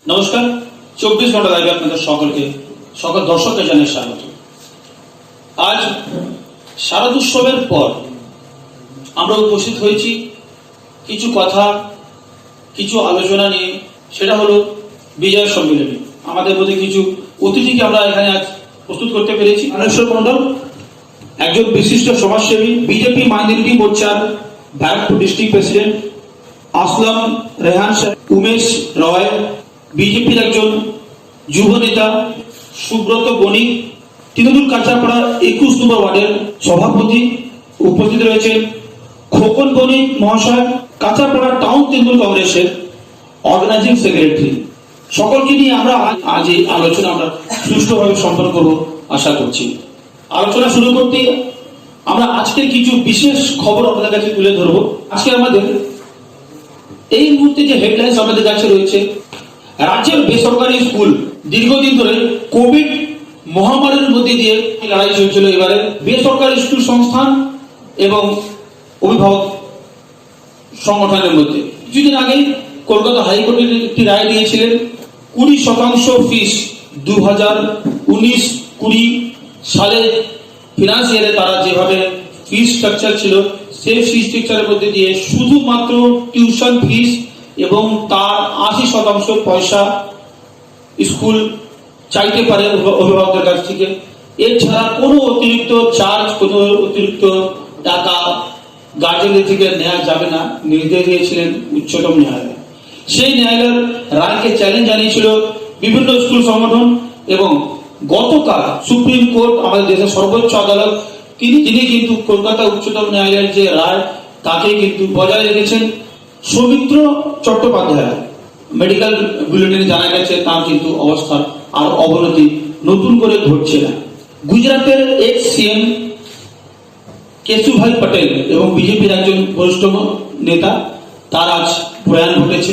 নমস্কার, 24 ঘন্টা লাইভে আপনাদের সকল দর্শককে জানিয়ে স্বাগত। আজ শারদোৎসবের পর আমরা উপস্থিত হয়েছি কিছু কথা, কিছু আলোচনা নিয়ে। সেটা হলো বিজয় সম্মেলনী। আমাদের মধ্যে কিছু অতিথিকে আমরা এখানে আজ প্রস্তুত করতে পেরেছি। আনেশ্বর মন্ডল একজন বিশিষ্ট সমাজসেবী, বিজেপি মাইনরিটি মোর্চার ব্যারাকপুর ডিস্ট্রিক্ট প্রেসিডেন্ট। আসলাম রেহান, উমেশ রয় বিজেপির একজন যুব নেতা। সুব্রত বণিক তৃণমূল কাঁচাপাড়া 21 নম্বর ওয়ার্ডের সভাপতি। উপস্থিত রয়েছেন খোকন বণিক মহাশয়, কাঁচাপাড়া টাউন তৃণমূল কংগ্রেসের অর্গানাইজিং সেক্রেটারি। সকলকে নিয়ে আমরা আজ এই আলোচনা আমরা সুষ্ঠুভাবে সম্পন্ন করব আশা করছি। আলোচনা শুরু করতে আমরা আজকের কিছু বিশেষ খবর আপনাদের কাছে তুলে ধরবো। আজকে আমাদের এই মুহূর্তে যে হেডলাইন্স আমাদের কাছে রয়েছে, রাজ্যের বেসরকারি স্কুল দীর্ঘদিন ধরে কোভিড মহামারীর মধ্যে দিয়ে লড়াই চলছিল। এবারে বেসরকারি স্কুল সংস্থান এবং অভিভাবক সংগঠনের মধ্যে কিছুদিন আগে কলকাতা হাইকোর্টের একটি রায় দিয়েছিলেন 20% ফিস 2019-20 সালে ফিনান্সিয়ারে তারা যেভাবে ফিস স্ট্রাকচার ছিল, সেই ফিস স্ট্রাকচারের মধ্যে দিয়ে শুধুমাত্র টিউশন ফিস এবং তার 80% পয়সা স্কুল চাইতে পারে অভিভাবকদের কাছ থেকে। এছাড়া কোনো অতিরিক্ত চার্জ, কোনো অতিরিক্ত টাকা গার্জেনদের থেকে নেওয়া যাবে না নির্দেশ দিয়েছিলেন উচ্চতম ন্যায়ালয়। সেই ন্যায়ালয়ের রায়কে চ্যালেঞ্জ জানিয়েছিল বিভিন্ন স্কুল সংগঠন এবং গতকাল সুপ্রিম কোর্ট, আমাদের দেশের সর্বোচ্চ আদালত, তিনি কিন্তু কলকাতা উচ্চতম ন্যায়ালয়ের যে রায় তাকে কিন্তু বজায় রেখেছেন। সৌমিত্র চট্টোপাধ্যায় মেডিকেল বুলেটিনে জানা গেছে তার কিন্তু অবস্থার আর অবনতি নতুন করে ঘটছে না। গুজরাটের এক্স সিএম কেশুভাই পটেল এবং বিজেপির একজন বরিষ্ঠ নেতা, তার আজ প্রয়াণ ঘটেছে।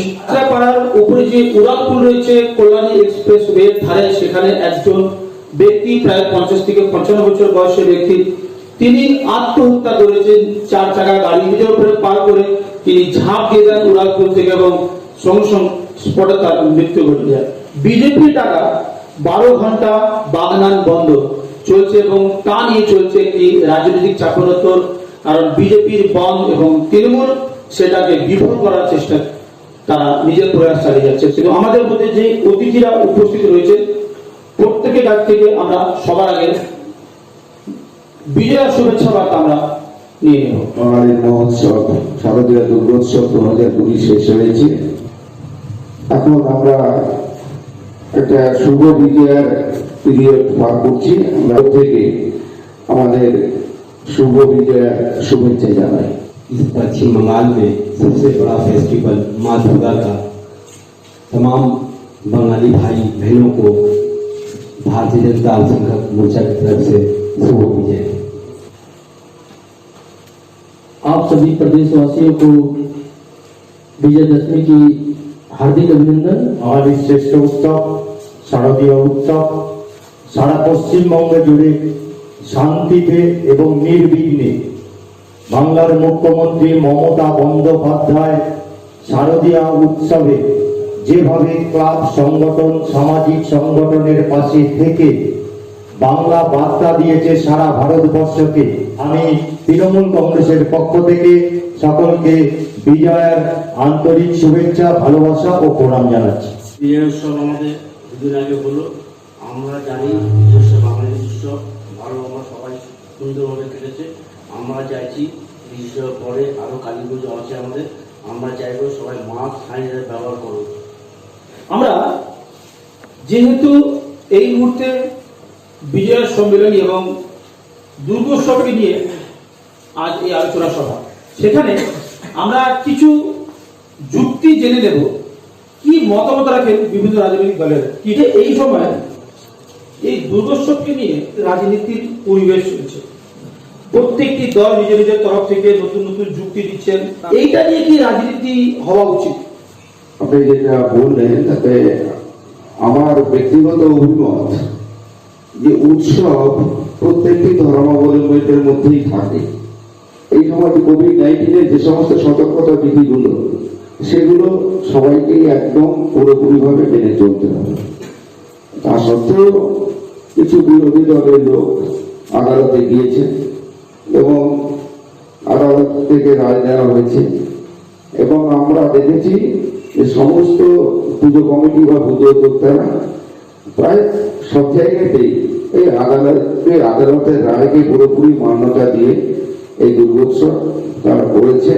পাড়ার উপরে যে উড়ালপুর রয়েছে কল্যাণী এক্সপ্রেস ওয়ের ধারে, সেখানে একজন ব্যক্তি প্রায় 50 থেকে 55 বছর বয়সের ব্যক্তি, তিনি আত্মহত্যা করেছেন। 4 চাকা গাড়ি নিজের উপরে পার করে তিনি ঝাঁপ দিয়ে দেন উড়ালপুর থেকে এবং সঙ্গে সঙ্গে স্পটে তার মৃত্যু ঘটে যায়। বিজেপির টাকা 12 ঘন্টা বাগনান বন্ধ চলছে এবং তা নিয়ে চলছে একটি রাজনৈতিক চাপরোত্তর। কারণ বিজেপির বন্ধ এবং তৃণমূল সেটাকে বিফল করার চেষ্টা তারা নিজের প্রয়াস চালিয়ে যাচ্ছে। কিন্তু আমাদের মধ্যে যে অতিথিরা উপস্থিত রয়েছে, প্রত্যেকের কাছ থেকে আমরা সবার আগে বিজয়ের শুভেচ্ছা বার্তা আমরা নিয়ে নেব। বাঙালির মহোৎসব শারদীয় দুর্গোৎসব 2020 শেষ হয়েছে। এখন আমরা একটা শুভ বিজয়ের পিরিয়ড পার করছি। আমরা থেকে আমাদের শুভ বিজয়ের শুভেচ্ছা জানাই। इस पश्चिम बंगाल में सबसे बड़ा फेस्टिवल माँ दुर्गा का तमाम बंगाली भाई बहनों को भारतीय जनता संघ मोर्चा की तरफ से शुभ विजय। आप सभी प्रदेशवासियों को विजयदशमी की हार्दिक अभिनंदन। हमारी श्रेष्ठ उत्सव शारदीय उत्सव सारा पश्चिमबंग जुड़े शांतिते एवं निर्विघ्ने বাংলার মুখ্যমন্ত্রী মমতা বন্দ্যোপাধ্যায় শারদীয়া উৎসবে যেভাবে ক্লাব সংগঠন, সামাজিক সংগঠনের পাশে থেকে বাংলা বার্তা দিয়েছে সারা ভারতবর্ষকে, আমি তৃণমূল কংগ্রেসের পক্ষ থেকে সকলকে বিজয়ের আন্তরিক শুভেচ্ছা, ভালোবাসা ও প্রণাম জানাচ্ছি। বিজয় উৎসব আমাদের দুদিন আগে হলো। আমরা জানি নিজস্ব বাঙালি উৎসব ভালো, আমরা সবাই সুন্দরভাবে কেটেছে। আমরা চাইছি বিজয় পরে আরো কালী পুজো আছে আমাদের, আমরা চাইবো সবাই মাস্ক স্যানিটাইজার ব্যবহার করুন। আমরা যেহেতু এই মুহূর্তে বিজয় সম্মেলনী এবং দুর্গোৎসবকে নিয়ে আজ এই আলোচনা সভা, সেখানে আমরা কিছু যুক্তি জেনে নেব কি মতামত রাখেন বিভিন্ন রাজনৈতিক দলের। কি এই সময় এই দুর্গোৎসবকে নিয়ে রাজনীতির পরিবেশ চলছে, প্রত্যেকটি দল নিজের নিজের তরফ থেকে নতুন নতুন যুক্তি দিচ্ছেন। এইটা নিয়ে কি রাজনীতি হওয়া উচিত? আপনি যেটা বললেন তাতে আমার ব্যক্তিগত অভিমত যে উৎসব প্রত্যেকটি ধর্মাবলম্বীদের মধ্যেই থাকে। এই সময় কোভিড-19 যে সমস্ত সতর্কতা বিধিগুলো সেগুলো সবাইকেই একদম পুরোপুরিভাবে মেনে চলতে হবে। তা সত্ত্বেও কিছু বিরোধী দলের লোক আদালতে গিয়েছে এবং আদালত থেকে রায় দেওয়া হয়েছে, এবং আমরা দেখেছি যে সমস্ত পুজো কমিটি বা পুজো উদ্যোক্তারা প্রায় সব জায়গাতেই এই আদালতের রায়কে পুরোপুরি মান্যতা দিয়ে এই দুর্গোৎসব তারা করেছে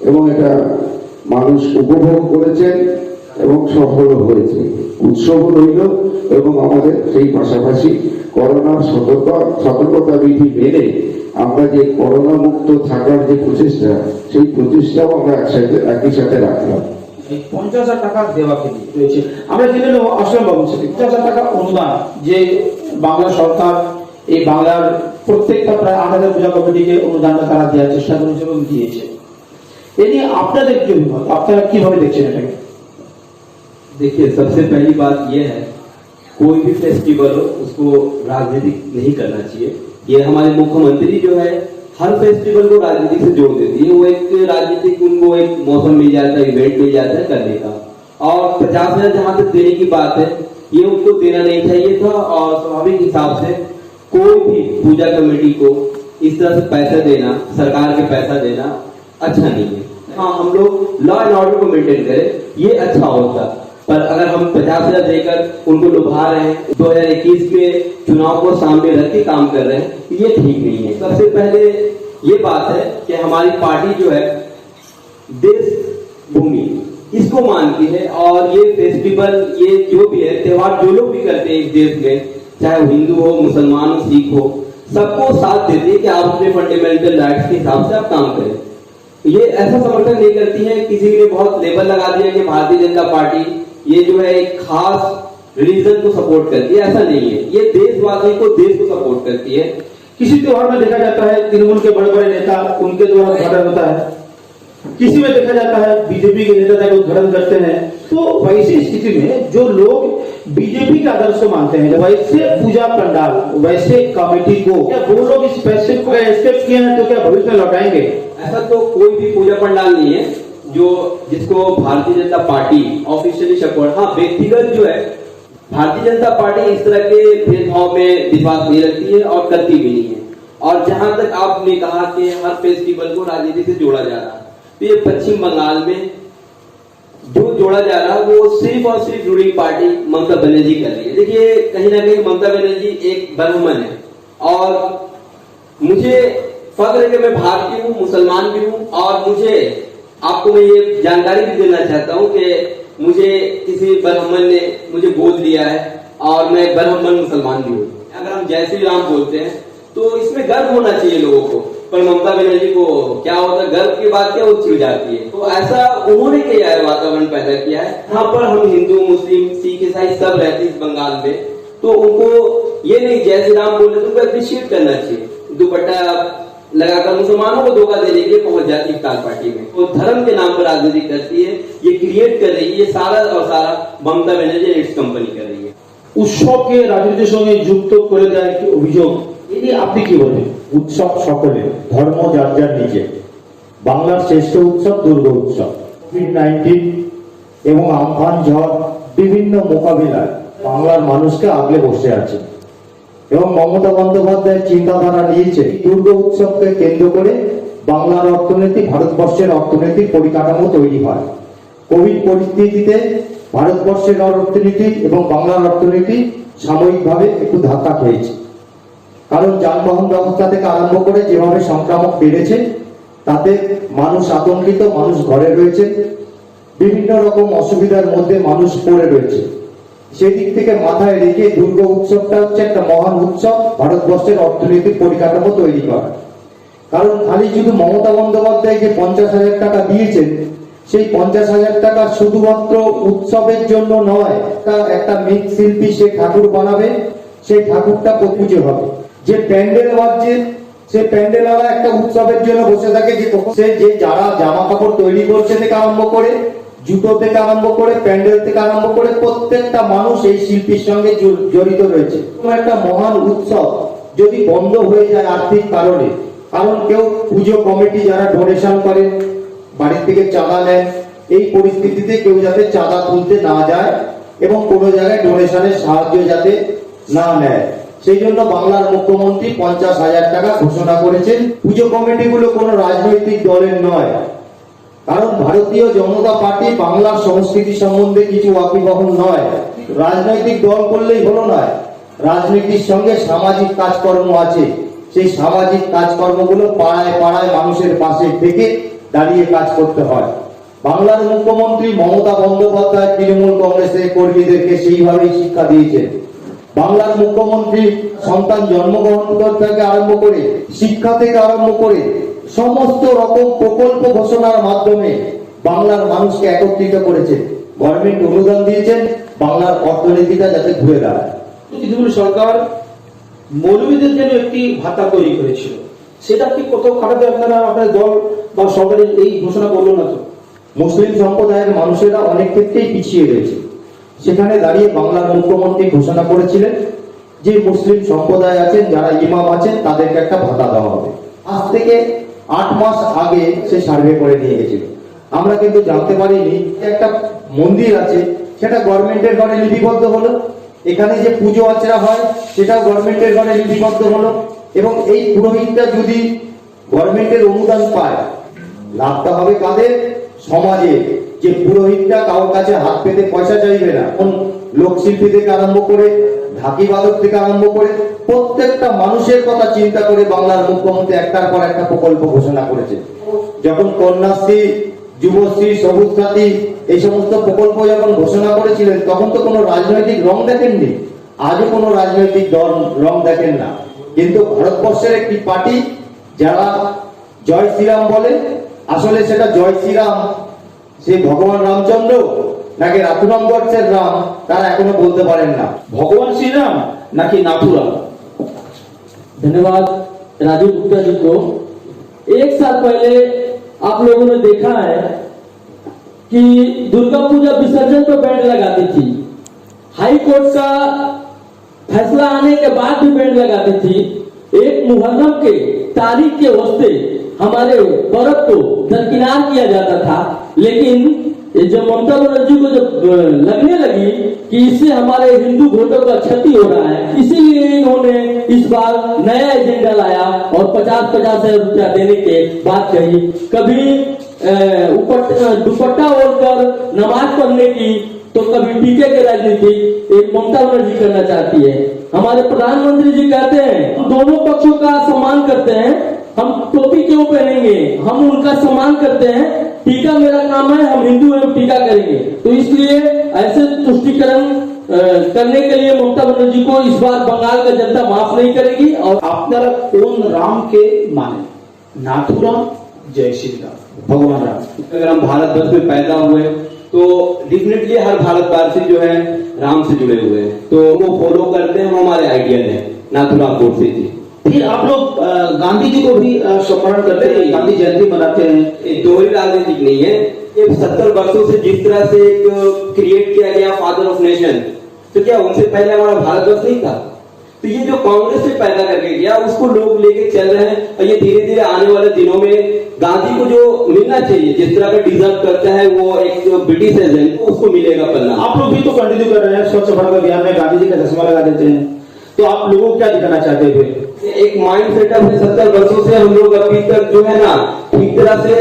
এবং এটা মানুষ উপভোগ করেছেন এবং সফল হয়েছে, উৎসব রইল। এবং আমাদের সেই পাশাপাশি করোনার সতর্কতা বিধি মেনে আমরা যে করোনা মুক্ত থাকার যে প্রচেষ্টা, সেই প্রচেষ্টাও আমরা একই সাথে রাখলাম। এই 50,000 টাকা দেওয়াকে রয়েছে, আমরা জেনে নেব আসলাম বাবুর সাথে। 50,000 টাকা অনুদান যে বাংলা সরকার এই বাংলার প্রত্যেকটা প্রায় 8,000 পূজা কমিটিকে অনুদানটা তারা দেওয়ার চেষ্টা করেছে এবং দিয়েছে। এ নিয়ে আপনাদের কি অভিমত, আপনারা কিভাবে দেখছেন এটাকে? देखिए, सबसे पहली बात यह है, कोई भी फेस्टिवल हो उसको राजनीतिक नहीं करना चाहिए। ये हमारे मुख्यमंत्री जो है हर फेस्टिवल को राजनीति से जोड़ देती है। वो एक राजनीतिक उनको एक मौसम मिल जाता है, इवेंट मिल जाता है करने का। और 50,000 जहां तक देने की बात है, ये उनको देना नहीं चाहिए था। और स्वाभाविक हिसाब से कोई भी पूजा कमेटी को इस तरह से पैसा देना, सरकार के पैसा देना अच्छा नहीं है। हाँ, हम लोग लॉ एंड ऑर्डर को मेंटेन करें, ये अच्छा होता। पर अगर हम 50,000 देकर उनको लुभा रहे हैं, 2021 के चुनाव को सामने रख के काम कर रहे हैं, ये ठीक नहीं है। सबसे पहले ये बात है कि हमारी पार्टी जो है देश भूमि इसको मानती है, और ये फेस्टिवल, ये जो भी है त्योहार, जो लोग भी करते हैं इस देश में, चाहे वो हिंदू हो, मुसलमान हो, सिख हो, सबको साथ देती है कि आप अपने फंडामेंटल राइट्स के हिसाब से आप काम करें। ये ऐसा समर्थन नहीं करती है। किसी ने बहुत लेबल लगा दिया कि भारतीय जनता पार्टी ये जो है एक खास रिलीजन को सपोर्ट करती है, ऐसा नहीं है। ये देशवासी को, देश को सपोर्ट करती है। किसी त्योहार में देखा जाता है तृणमूल के बड़े बड़े नेता उनके द्वारा उद्घाटन होता है, किसी में देखा जाता है बीजेपी के नेता का उद्घाटन करते हैं। तो वैसी स्थिति में जो लोग बीजेपी के आदर्श को मानते हैं, वैसे पूजा पंडाल, वैसे कमेटी को, क्या वो लोग इस पैसे को एक्सेप्ट किए हैं तो क्या भविष्य में लौटाएंगे? ऐसा तो कोई भी पूजा पंडाल नहीं है जो जिसको Bharatiya Janata party officially support. हाँ, व्यक्तिगत जो है भारतीय जनता पार्टी इस तरह के भेदभाव में विश्वास नहीं रखती है और करती भी नहीं है। और जहां तक आपने कहा कि हर फेस्टिवल को राजनीति से जोड़ा जा रहा है, तो ये पश्चिम बंगाल में जो जोड़ा जा रहा है वो सिर्फ और सिर्फ रूलिंग पार्टी ममता बनर्जी कर रही है। देखिए, कहीं ना कहीं ममता बनर्जी एक ब्राह्मण है, और मुझे फख्र है कि मैं भारतीय हूँ, मुसलमान भी हूँ। और मुझे आपको मैं ये जानकारी भी देना चाहता हूँ कि मुझे किसी ब्राह्मण ने मुझे गोद लिया है, और मैं ब्राह्मण मुसलमान भी हूँ। अगर हम जय श्री राम बोलते हैं तो इसमें गर्व होना चाहिए लोगों को, पर ममता बनर्जी को क्या होता है, गर्व की बात क्या, वो चिढ़ जाती है। तो ऐसा उन्होंने किया है, वातावरण पैदा किया है। यहाँ पर हम हिंदू, मुस्लिम, सिख, ईसाई सब रहते हैं इस बंगाल में, तो उनको ये नहीं जय श्री राम बोलते तो उनको अप्रिशिएट करना चाहिए। दुपट्टा लगाकर मुसलमानों को धोखा देने के लिए पहुंच जाती है इफ्तार पार्टी में, तो धर्म के नाम पर राजनीति करती है, ये क्रिएट कर रही है। ये सारा और सारा ममता बनर्जी इट्स कंपनी कर रही है। উৎসবকে রাজনীতির সঙ্গে যুক্ত করে দেওয়ার কি অভিযোগ, এই নিয়ে আপনি কি বলবেন? উৎসব সকলে, ধর্ম যার যার নিজে। বাংলার শ্রেষ্ঠ উৎসব দুর্গা উৎসব। কোভিড-19 এবং আমফান ঝড় বিভিন্ন মোকাবিলায় বাংলার মানুষকে আগলে বসে আছে, এবং মমতা বন্দ্যোপাধ্যায়ের চিন্তাধারা নিয়েছে দুর্গা উৎসবকে কেন্দ্র করে বাংলার অর্থনীতি, ভারতবর্ষের অর্থনৈতিক পরিকাঠামো তৈরি হয়। কোভিড পরিস্থিতিতে ভারতবর্ষের অর্থনীতি এবং বাংলার অর্থনীতি সাময়িকভাবে একটু ধাক্কা খেয়েছে, কারণ যানবাহন ব্যবস্থা থেকে আরম্ভ করে যেভাবে সংক্রামক বেড়েছে, তাতে মানুষ আতঙ্কিত, মানুষ ঘরে রয়েছে, বিভিন্ন রকম অসুবিধার মধ্যে মানুষ পড়ে রয়েছে। সেদিক থেকে মাথায় রেখে দুর্গা উৎসবটা হচ্ছে একটা মহান উৎসব, ভারতবর্ষের অর্থনৈতিক পরিকাঠামো তৈরি করা। কারণ খালি শুধু মমতা বন্দ্যোপাধ্যায় যে 50,000 টাকা দিয়েছেন, সেই 50,000 টাকা শুধুমাত্র উৎসবের জন্য নয়, একটা মৃৎশিল্পী সে ঠাকুর বানাবে, সেই ঠাকুরটা পুজো হবে। যে প্যান্ডেল বাজছে, সে প্যান্ডেলওয়ালা একটা উৎসবের জন্য বসে থাকে, যে যারা জামা কাপড় তৈরি করছে থেকে আরম্ভ করে, জুতো থেকে আরম্ভ করে, প্যান্ডেল থেকে আরম্ভ করে প্রত্যেকটা মানুষ এই শিল্পীর সঙ্গে জড়িত রয়েছে। একটা মহান উৎসব যদি বন্ধ হয়ে যায় আর্থিক কারণে, কারণ কেউ পুজো কমিটি যারা ডোনেশন করেন, বাড়ির থেকে চাঁদা নেন, এই পরিস্থিতিতে কেউ যাতে চাঁদা তুলতে না যায় এবং কোনো জায়গায় ডোনেশনের সাহায্য যাতে না নেয়, সেই জন্য বাংলার মুখ্যমন্ত্রী 50,000 টাকা ঘোষণা করেছেন। পুজো কমিটিগুলো কোনো রাজনৈতিক দলের নয়, কারণ ভারতীয় জনতা পার্টি বাংলার সংস্কৃতি সম্বন্ধে কিছু ওয়াকিবহাল নয়। রাজনৈতিক দল করলেই হলো নয়, রাজনীতির সঙ্গে সামাজিক কাজকর্ম আছে। সেই সামাজিক কাজকর্মগুলো পাড়ায় পাড়ায় মানুষের পাশে থেকে দাঁড়িয়ে কাজ করতে হয়। বাংলার মুখ্যমন্ত্রী মমতা বন্দ্যোপাধ্যায় তৃণমূল কংগ্রেসের কর্মীদেরকে সেইভাবেই শিক্ষা দিয়েছেন। বাংলার মুখ্যমন্ত্রী সন্তান জন্মগ্রহণ থেকে আরম্ভ করে, শিক্ষা থেকে আরম্ভ করে সমস্ত রকম প্রকল্প ঘোষণার মাধ্যমে বাংলার মানুষকে একত্রিত করেছে। গভর্নমেন্ট অনুদান দিয়েছেন বাংলার অর্থনীতিটা যাতে ঘুরে দাঁড়ায়। তৃণমূল সরকার মৌলবীদের জন্য একটি ভাতা তৈরি করেছিল, সেটা কি কোথাও খাটাতে আপনারা আপনার দল বা সরকারের এই ঘোষণা করলো না তো? মুসলিম সম্প্রদায়ের মানুষেরা অনেক ক্ষেত্রেই পিছিয়ে রয়েছে, সেখানে দাঁড়িয়ে বাংলার মুখ্যমন্ত্রী ঘোষণা করেছিলেন যে মুসলিম সম্প্রদায় আছেন, যারা ইমাম আছেন, তাদেরকে একটা ভাতা দেওয়া হবে। আজ থেকে 8 মাস আগে সে সার্ভে করে নিয়ে গেছিল। আমরা কিন্তু জানতে পারিনি একটা মন্দির আছে, সেটা গভর্নমেন্টের ঘরে লিপিবদ্ধ হলো। এখানে যে পুজো আচরা হয় সেটাও গভর্নমেন্টের ঘরে লিপিবদ্ধ হলো। এবং এই পুরোহিতটা যদি গভর্নমেন্টের অনুদান পায়, লাভটা হবে কাদের? সমাজে। যে পুরোহিতটা কারোর কাছে হাত পেতে পয়সা চাইবে না, লোকশিল্পী থেকে আরম্ভ করে, ঢাকি বাদক থেকে আরম্ভ করে প্রত্যেকটা মানুষের কথা চিন্তা করে বাংলার মুখ্যমন্ত্রী একটার পর একটা প্রকল্প ঘোষণা করেছে। যখন কন্যাশ্রী, যুবশ্রী, সবুজ সাথী এই সমস্ত প্রকল্প যখন ঘোষণা করেছিলেন, তখন তো কোনো রাজনৈতিক রং দেখেননি, আজও কোনো রাজনৈতিক দল রং দেখেন না। কিন্তু ভারতবর্ষের একটি পার্টি যারা জয় শ্রীরাম বলে, আসলে সেটা জয় শ্রীরাম সেই ভগবান রামচন্দ্র নাকি রাতুরামগড়ের রাম, তারা এখনো বলতে পারেন না। ভগবান শ্রীরাম নাকি নাথুরাম? धन्यवाद राजू गुप्ता जी को। 1 साल पहले आप लोगों ने देखा है कि दुर्गा पूजा विसर्जन पर बैंड लगाती थी, हाई कोर्ट का फैसला आने के बाद भी बैंड लगाती थी। एक मुहर्रम के तारीख के वास्ते हमारे पर्व को दरकिनार किया जाता था, लेकिन जब ममता बनर्जी को जब लगने लगी कि इससे हमारे हिंदू वोटों का क्षति हो रहा है, इसीलिए इन्होंने इस बार नया एजेंडा लाया और 50,000 रुपया देने के बात कही। कभी दुपट्टा ओढ़कर नमाज पढ़ने की, तो कभी टीके की राजनीति एक ममता बनर्जी करना चाहती है। हमारे प्रधानमंत्री जी कहते हैं दोनों पक्षों का सम्मान करते हैं, हम टोपी क्यों पहनेंगे, हम उनका सम्मान करते हैं। टीका मेरा काम है, हम हिंदू हैं, टीका करेंगे। तो इसलिए ऐसे तुष्टिकरण करने के लिए ममता बनर्जी को इस बार बंगाल का जनता माफ नहीं करेगी। और আপনারা কোন রামকে মানে? नाथुराम, जय श्री राम, भगवान राम। अगर हम भारतवर्ष में पैदा हुए तो डेफिनेटली हर भारतवासी जो है राम से जुड़े हुए हैं, तो वो फॉलो करते हैं, वो हमारे आइडियल है नाथुराम गोडसे जी। फिर आप लोग गांधी जी को भी स्मरण करते हैं, गांधी जयंती मनाते हैं। ये दोहरी राजनीतिक नहीं है, ये 70 वर्षों से जिस तरह से एक क्रिएट किया गया फादर ऑफ नेशन, तो क्या उनसे पहले हमारा भारतवर्ष नहीं था? तो ये जो कांग्रेस से पैदा करके गया उसको लोग लेके चल रहे हैं, और ये धीरे धीरे आने वाले दिनों में गांधी को जो मिलना चाहिए, जिस तरह का डिजर्व करता है वो एक ब्रिटिश एजेंट को, उसको मिलेगा पन्ना। आप लोग भी तो कंटिन्यू कर रहे हैं, स्वच्छ भारत अभियान में गांधी जी का चश्मा लगा देते हैं, तो आप लोगों को क्या दिखाना चाहते हैं? फिर एक माइंड सेटअप है, 70 वर्षों से हम लोग अभी तक जो है ना ठीक तरह से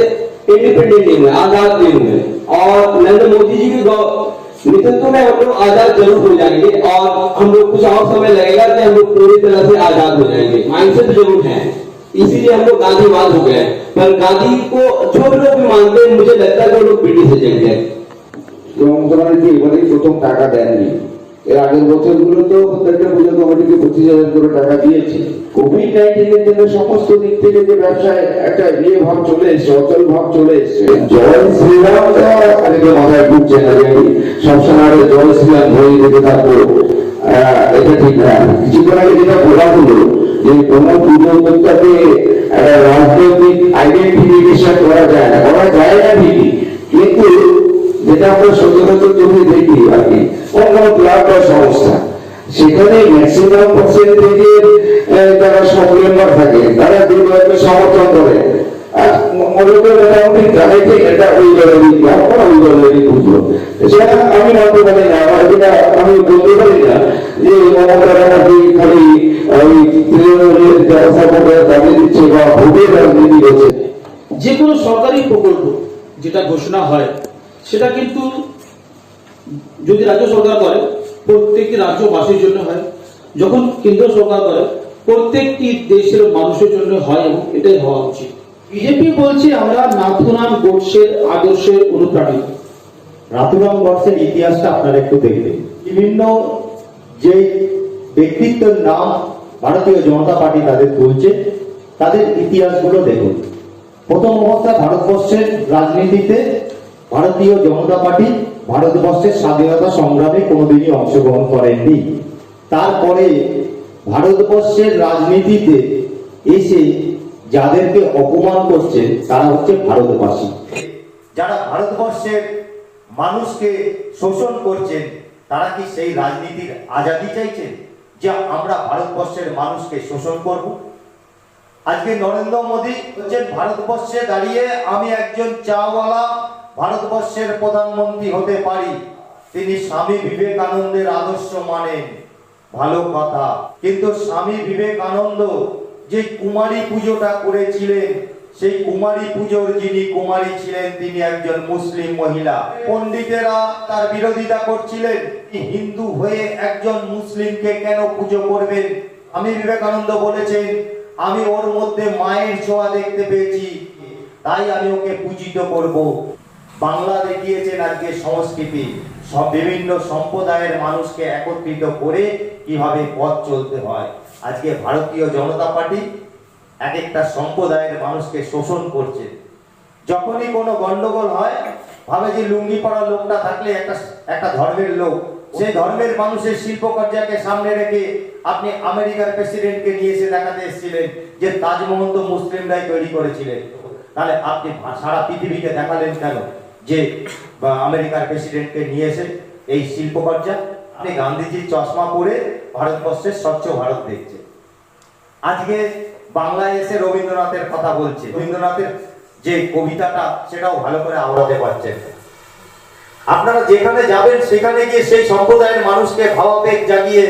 इंडिपेंडेंट नहीं हुए, आजाद नहीं हुए, और नरेंद्र मोदी जी के नेतृत्व में हम लोग आजाद जरूर हो जाएंगे, और हम लोग कुछ और समय लगेगा कि हम लोग पूरी तरह से आजाद हो जाएंगे। माइंडसेट जरूर है, इसीलिए हम लोग गांधीवाद हो गए। पर गांधी को जो लोग भी मानते हैं, मुझे लगता है वो लोग ब्रिटिश एजेंट है। মমতা ব্যানার্জি এবারেই প্রথম টাকা দেননি, এর আগের বছরগুলো তো প্রত্যেকটা পুজো কমিটিকে 25,000 করে টাকা দিয়েছে। কোভিড-19 জন্য সমস্ত দিক থেকে যে ব্যবসায় একটা ভাব চলে এসছে, অচল ভাব চলে এসছে। জয় শ্রীরাম অনেকে মাথায় ঢুকছে না, যে সবসময় জয় শ্রীরাম ধরে রেখে থাকবো, এটা ঠিক না। কিছুক্ষণ আগে যেটা বলা হলো যে কোনো পুজো উদ্যোক্তাকে একটা রাজনৈতিক আইডেন্টিফিকেশন করা যায় না, করা যায় না ঠিকই, কিন্তু যেটা আমরা সচরাচর চোখে দেখি আর কি, অন্য ক্লাব বা সংস্থা, সেখানে ম্যাক্সিমাম পার্সেন্টেজের যারা সব মেম্বার থাকে তারা দুর্গাকে সমর্থন করে, আর মনে করে মোটামুটি জানাইছে এটা ওই দলেরই ব্রাহ্মণ, ওই দলেরই পুজো। সেটা আমি মানতে পারি না, আমার যেটা আমি বলতে পারি না যে মমতা ব্যানার্জি খালি ওই তৃণমূলের যারা সাপোর্টার দাবি দিচ্ছে বা ভোটের রাজনীতি করছে। যে কোনো সরকারি প্রকল্প যেটা ঘোষণা হয় সেটা কিন্তু যদি রাজ্য সরকার করে প্রত্যেকটি রাজ্যবাসীর জন্য হয়, যখন কেন্দ্র সরকার করে প্রত্যেকটি দেশের মানুষের জন্য হয়, এবং এটাই হওয়া উচিত। বিজেপি বলছে আমরা নাথুরাম গোডসের আদর্শে অনুপ্রাণিত। নাথুরাম গডসের ইতিহাসটা আপনারা একটু দেখবেন। বিভিন্ন যে ব্যক্তিত্বের নাম ভারতীয় জনতা পার্টি তাদের তুলছে, তাদের ইতিহাসগুলো দেখুন। প্রথম অবস্থায় ভারতবর্ষের রাজনীতিতে ভারতীয় জনতা পার্টি ভারতবর্ষের স্বাধীনতা সংগ্রামে কোনোদিনই অংশগ্রহণ করেননি। তারপরে ভারতবর্ষের রাজনীতিতে এসে যাদেরকে অপমান করছে তারা হচ্ছে ভারতবাসী। যারা ভারতবর্ষের মানুষকে শোষণ করছেন তারা কি সেই রাজনীতির আজাদি চাইছেন যে আমরা ভারতবর্ষের মানুষকে শোষণ করব? আজকে নরেন্দ্র মোদী হচ্ছেন ভারতবর্ষে দাঁড়িয়ে আমি একজন চাওয়ালা ভারতবর্ষের প্রধানমন্ত্রী হতে পারি। তিনি স্বামী বিবেকানন্দের আদর্শ মানেন, ভালো কথা, কিন্তু স্বামী বিবেকানন্দ যে কুমারী পুজোটা করেছিলেন, সেই কুমারী পুজোর যিনি কুমারী ছিলেন তিনি একজন মুসলিম মহিলা। পণ্ডিতেরা তার বিরোধিতা করছিলেন, হিন্দু হয়ে একজন মুসলিমকে কেন পুজো করবেন? স্বামী বিবেকানন্দ বলেছেন আমি ওর মধ্যে মায়ের ছোঁয়া দেখতে পেয়েছি, তাই আমি ওকে পূজিত করব। বাংলা দেখিয়েছেন আজকে সংস্কৃতি, সব বিভিন্ন সম্প্রদায়ের মানুষকে একত্রিত করে কিভাবে পথ চলতে হয়। আজকে ভারতীয় জনতা পার্টি এক একটা সম্প্রদায়ের মানুষকে শোষণ করছে। যখনই কোনো গন্ডগোল হয় ভাবে যে লুঙ্গি পরা লোকটা থাকলে একটা ধর্মের লোক, সেই ধর্মের মানুষের শিল্পকর্যাকে সামনে রেখে আপনি আমেরিকার প্রেসিডেন্টকে নিয়ে এসে দেখাতে এসেছিলেন যে তাজমহল তো মুসলিমরাই তৈরি করেছিলেন, তাহলে আপনি সারা পৃথিবীকে দেখালেন কেন যে আমেরিকার প্রেসিডেন্টকে নিয়ে এসে এই শিল্পকর্যা? আপনি গান্ধীজির চশমা পরে ভারতবর্ষের স্বচ্ছ ভারত দেখছে। আজকে বাংলায় এসে রবীন্দ্রনাথের কথা বলছে, রবীন্দ্রনাথের যে কবিতাটা সেটাও ভালো করে আওড়াতে পারছেন। আপনারা যেখানে যাবেন সেখানে গিয়ে সেই সম্প্রদায়ের মানুষকে ভাবাবেগ জাগিয়ে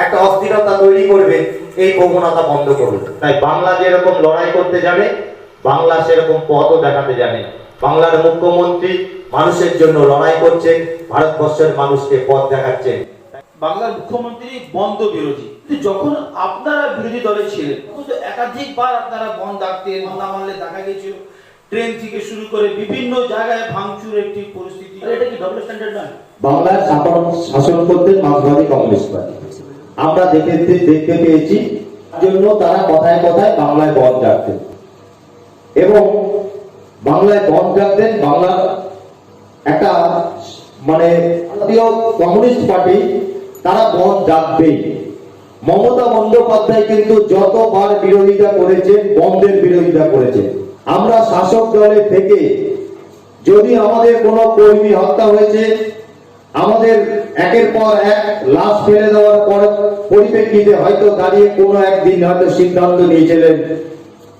একটা অস্থিরতা তৈরি করবে, এই প্রবণতা বন্ধ করুন। তাই বাংলা যেরকম লড়াই করতে জানে, বাংলা সেরকম পথও দেখাতে জানে। বাংলার মুখ্যমন্ত্রী মানুষের জন্য লড়াই করছেন, ভারতবর্ষের মানুষকে পথ দেখাচ্ছেন। বাংলার মুখ্যমন্ত্রী বন্ধ বিরোধী, যখন আপনারা বিরোধী দলে ছিলেন একাধিকবার আপনারা বন্ধ ডাকতেন, না মানলে দেখা গিয়েছিল ট্রেন থেকে শুরু করে বিভিন্ন জায়গায় ভাঙচুর একটি পরিস্থিতি। এটা কি ডবল স্ট্যান্ডার্ড নয়? বাংলার শাসন করতেন মার্ক্সবাদী কমিউনিস্ট পার্টি, আমরা দেখতে পেয়েছি। জন্য তারা কথায় কথায় বাংলায় বন্ধ ডাকতেন এবং বাংলায় বন্ধ ডাকতেন। বাংলার একটা ভারতীয় কমিউনিস্ট পার্টি তারা বন্ধ ডাকবেই। মমতা বন্দ্যোপাধ্যায় কিন্তু যতবার বিরোধিতা করেছেন, বন্ধের বিরোধিতা করেছেন। আমরা শাসক দলে থেকে যদি আমাদের কোনো কর্মী হত্যা হয়েছে, আমাদের একের পর এক লাশ ফেলে দেওয়ার পরিপ্রেক্ষিতে হয়তো দাঁড়িয়ে কোনো একদিন হয়তো সিদ্ধান্ত নিয়েছিলেন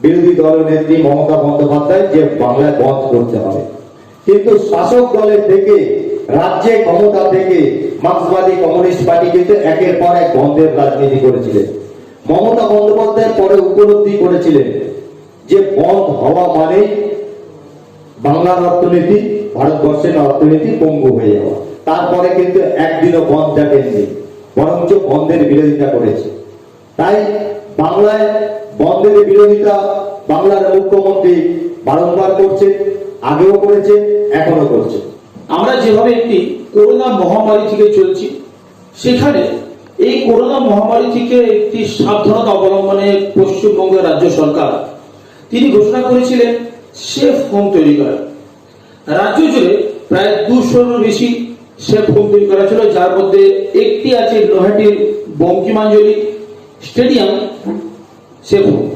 বিরোধী দল নেত্রী মমতা বন্দ্যোপাধ্যায় যে বাংলায় বন্ধ করতে হবে, কিন্তু শাসক দলের থেকে রাজ্যে ক্ষমতা থেকে মার্ক্সবাদী কমিউনিস্ট পার্টি কিন্তু একের পর এক বন্ধের রাজনীতি করেছিলেন। মমতা বন্দ্যোপাধ্যায় পরে উপলব্ধি করেছিলেন যে বন্ধ হওয়া মানে বাংলার অর্থনীতি, ভারতবর্ষের অর্থনীতি পঙ্গু হয়ে যাওয়া। তারপরে কিন্তু একদিনও বন্ধ ডাকেননি, বরঞ্চ বন্ধের বিরোধিতা করেছে। তাই বাংলায় বন্ধের বিরোধিতা বাংলার মুখ্যমন্ত্রী বারংবার করছে, আগেও করেছে, এখনো করছে। আমরা যেভাবে একটি করোনা মহামারী থেকে চলছি, সেখানে এই করোনা মহামারী থেকে একটি সাবধানতা অবলম্বনে পশ্চিমবঙ্গের রাজ্য সরকার তিনি ঘোষণা করেছিলেন সেফ হোম তৈরি করা। রাজ্য জুড়ে প্রায় 200-এরও বেশি সেফ হোম তৈরি করা ছিল, যার মধ্যে একটি আছে নৈহাটির বঙ্কিমাঞ্জলি স্টেডিয়াম সেফ হোম।